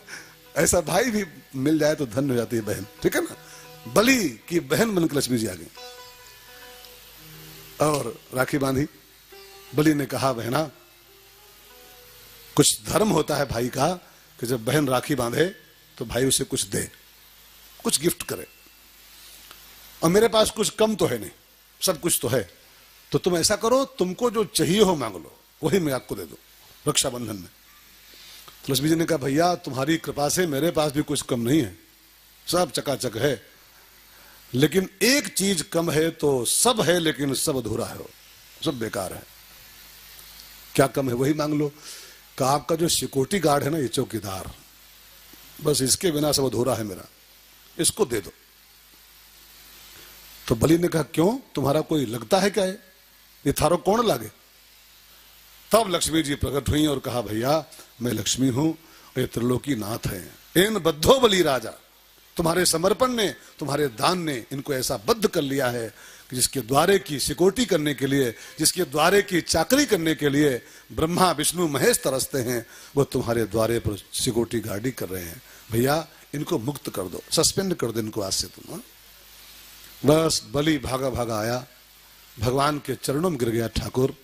Speaker 1: ऐसा भाई भी मिल जाए तो धन्य हो जाती है बहन, ठीक है ना। बलि की बहन बनकर लक्ष्मी जी आ गई और राखी बांधी। बलि ने कहा बहना, कुछ धर्म होता है भाई का कि जब बहन राखी बांधे तो भाई उसे कुछ दे, कुछ गिफ्ट करे, और मेरे पास कुछ कम तो है नहीं, सब कुछ तो है, तो तुम ऐसा करो, तुमको जो चाहिए हो मांग लो, वही मैं आपको दे दूं रक्षाबंधन में। तो लक्ष्मी जी ने कहा भैया तुम्हारी कृपा से मेरे पास भी कुछ कम नहीं है, सब चकाचक है, लेकिन एक चीज कम है, तो सब है लेकिन सब अधूरा है, सब बेकार है। क्या कम है वही मांग लो। कहा आपका जो सिक्योरिटी गार्ड है ना, ये चौकीदार, बस इसके बिना सब अधूरा है मेरा, इसको दे दो। तो बलि ने कहा क्यों, तुम्हारा कोई लगता है क्या है, ये थारो कौन लागे। तब लक्ष्मी जी प्रकट हुई और कहा भैया मैं लक्ष्मी हूं, ये त्रिलोकी नाथ है, इन बद्धो बलि राजा, तुम्हारे समर्पण ने, तुम्हारे दान ने इनको ऐसा बद्ध कर लिया है कि जिसके द्वारे की सिक्योरिटी करने के लिए, जिसके द्वारे की चाकरी करने के लिए ब्रह्मा विष्णु महेश तरसते हैं, वो तुम्हारे द्वारे पर सिक्योरिटी गार्डी कर रहे हैं। भैया इनको मुक्त कर दो, सस्पेंड कर दो इनको आज से तुम। हा? बस बलि भागा भागा आया, भगवान के चरणों में गिर गया ठाकुर,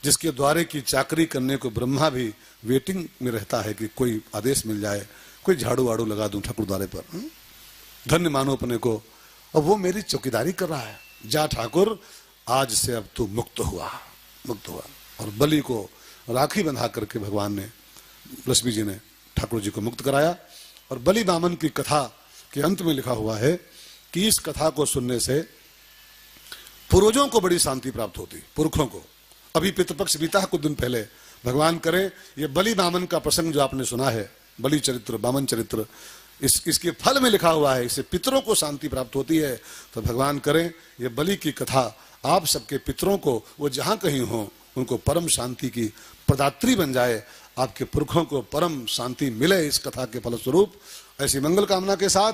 Speaker 1: जिसके द्वारे की चाकरी करने को ब्रह्मा भी वेटिंग में रहता है कि कोई आदेश मिल जाए, कोई झाड़ू वाड़ू लगा दूं ठाकुर द्वारे पर, धन्य मानो अपने को, और वो मेरी चौकीदारी कर रहा है। जा ठाकुर आज से अब तू मुक्त हुआ, मुक्त हुआ। और बलि को राखी बंधा करके भगवान ने, लक्ष्मी जी ने ठाकुर जी को मुक्त कराया। और बलि बामन की कथा के अंत में लिखा हुआ है कि इस कथा को सुनने से पूर्वजों को बड़ी शांति प्राप्त होती, पुरखों को। अभी पितृपक्ष बीता है कुछ दिन पहले, भगवान करे ये बलि बामन का प्रसंग जो आपने सुना है, बलि चरित्र बामन चरित्र, इसके फल में लिखा हुआ है इससे पितरों को शांति प्राप्त होती है। तो भगवान करें ये बलि की कथा आप सबके पितरों को, वो जहां कहीं हो, उनको परम शांति की प्रदात्री बन जाए, आपके पुरखों को परम शांति मिले इस कथा के फलस्वरूप। ऐसी मंगल कामना के साथ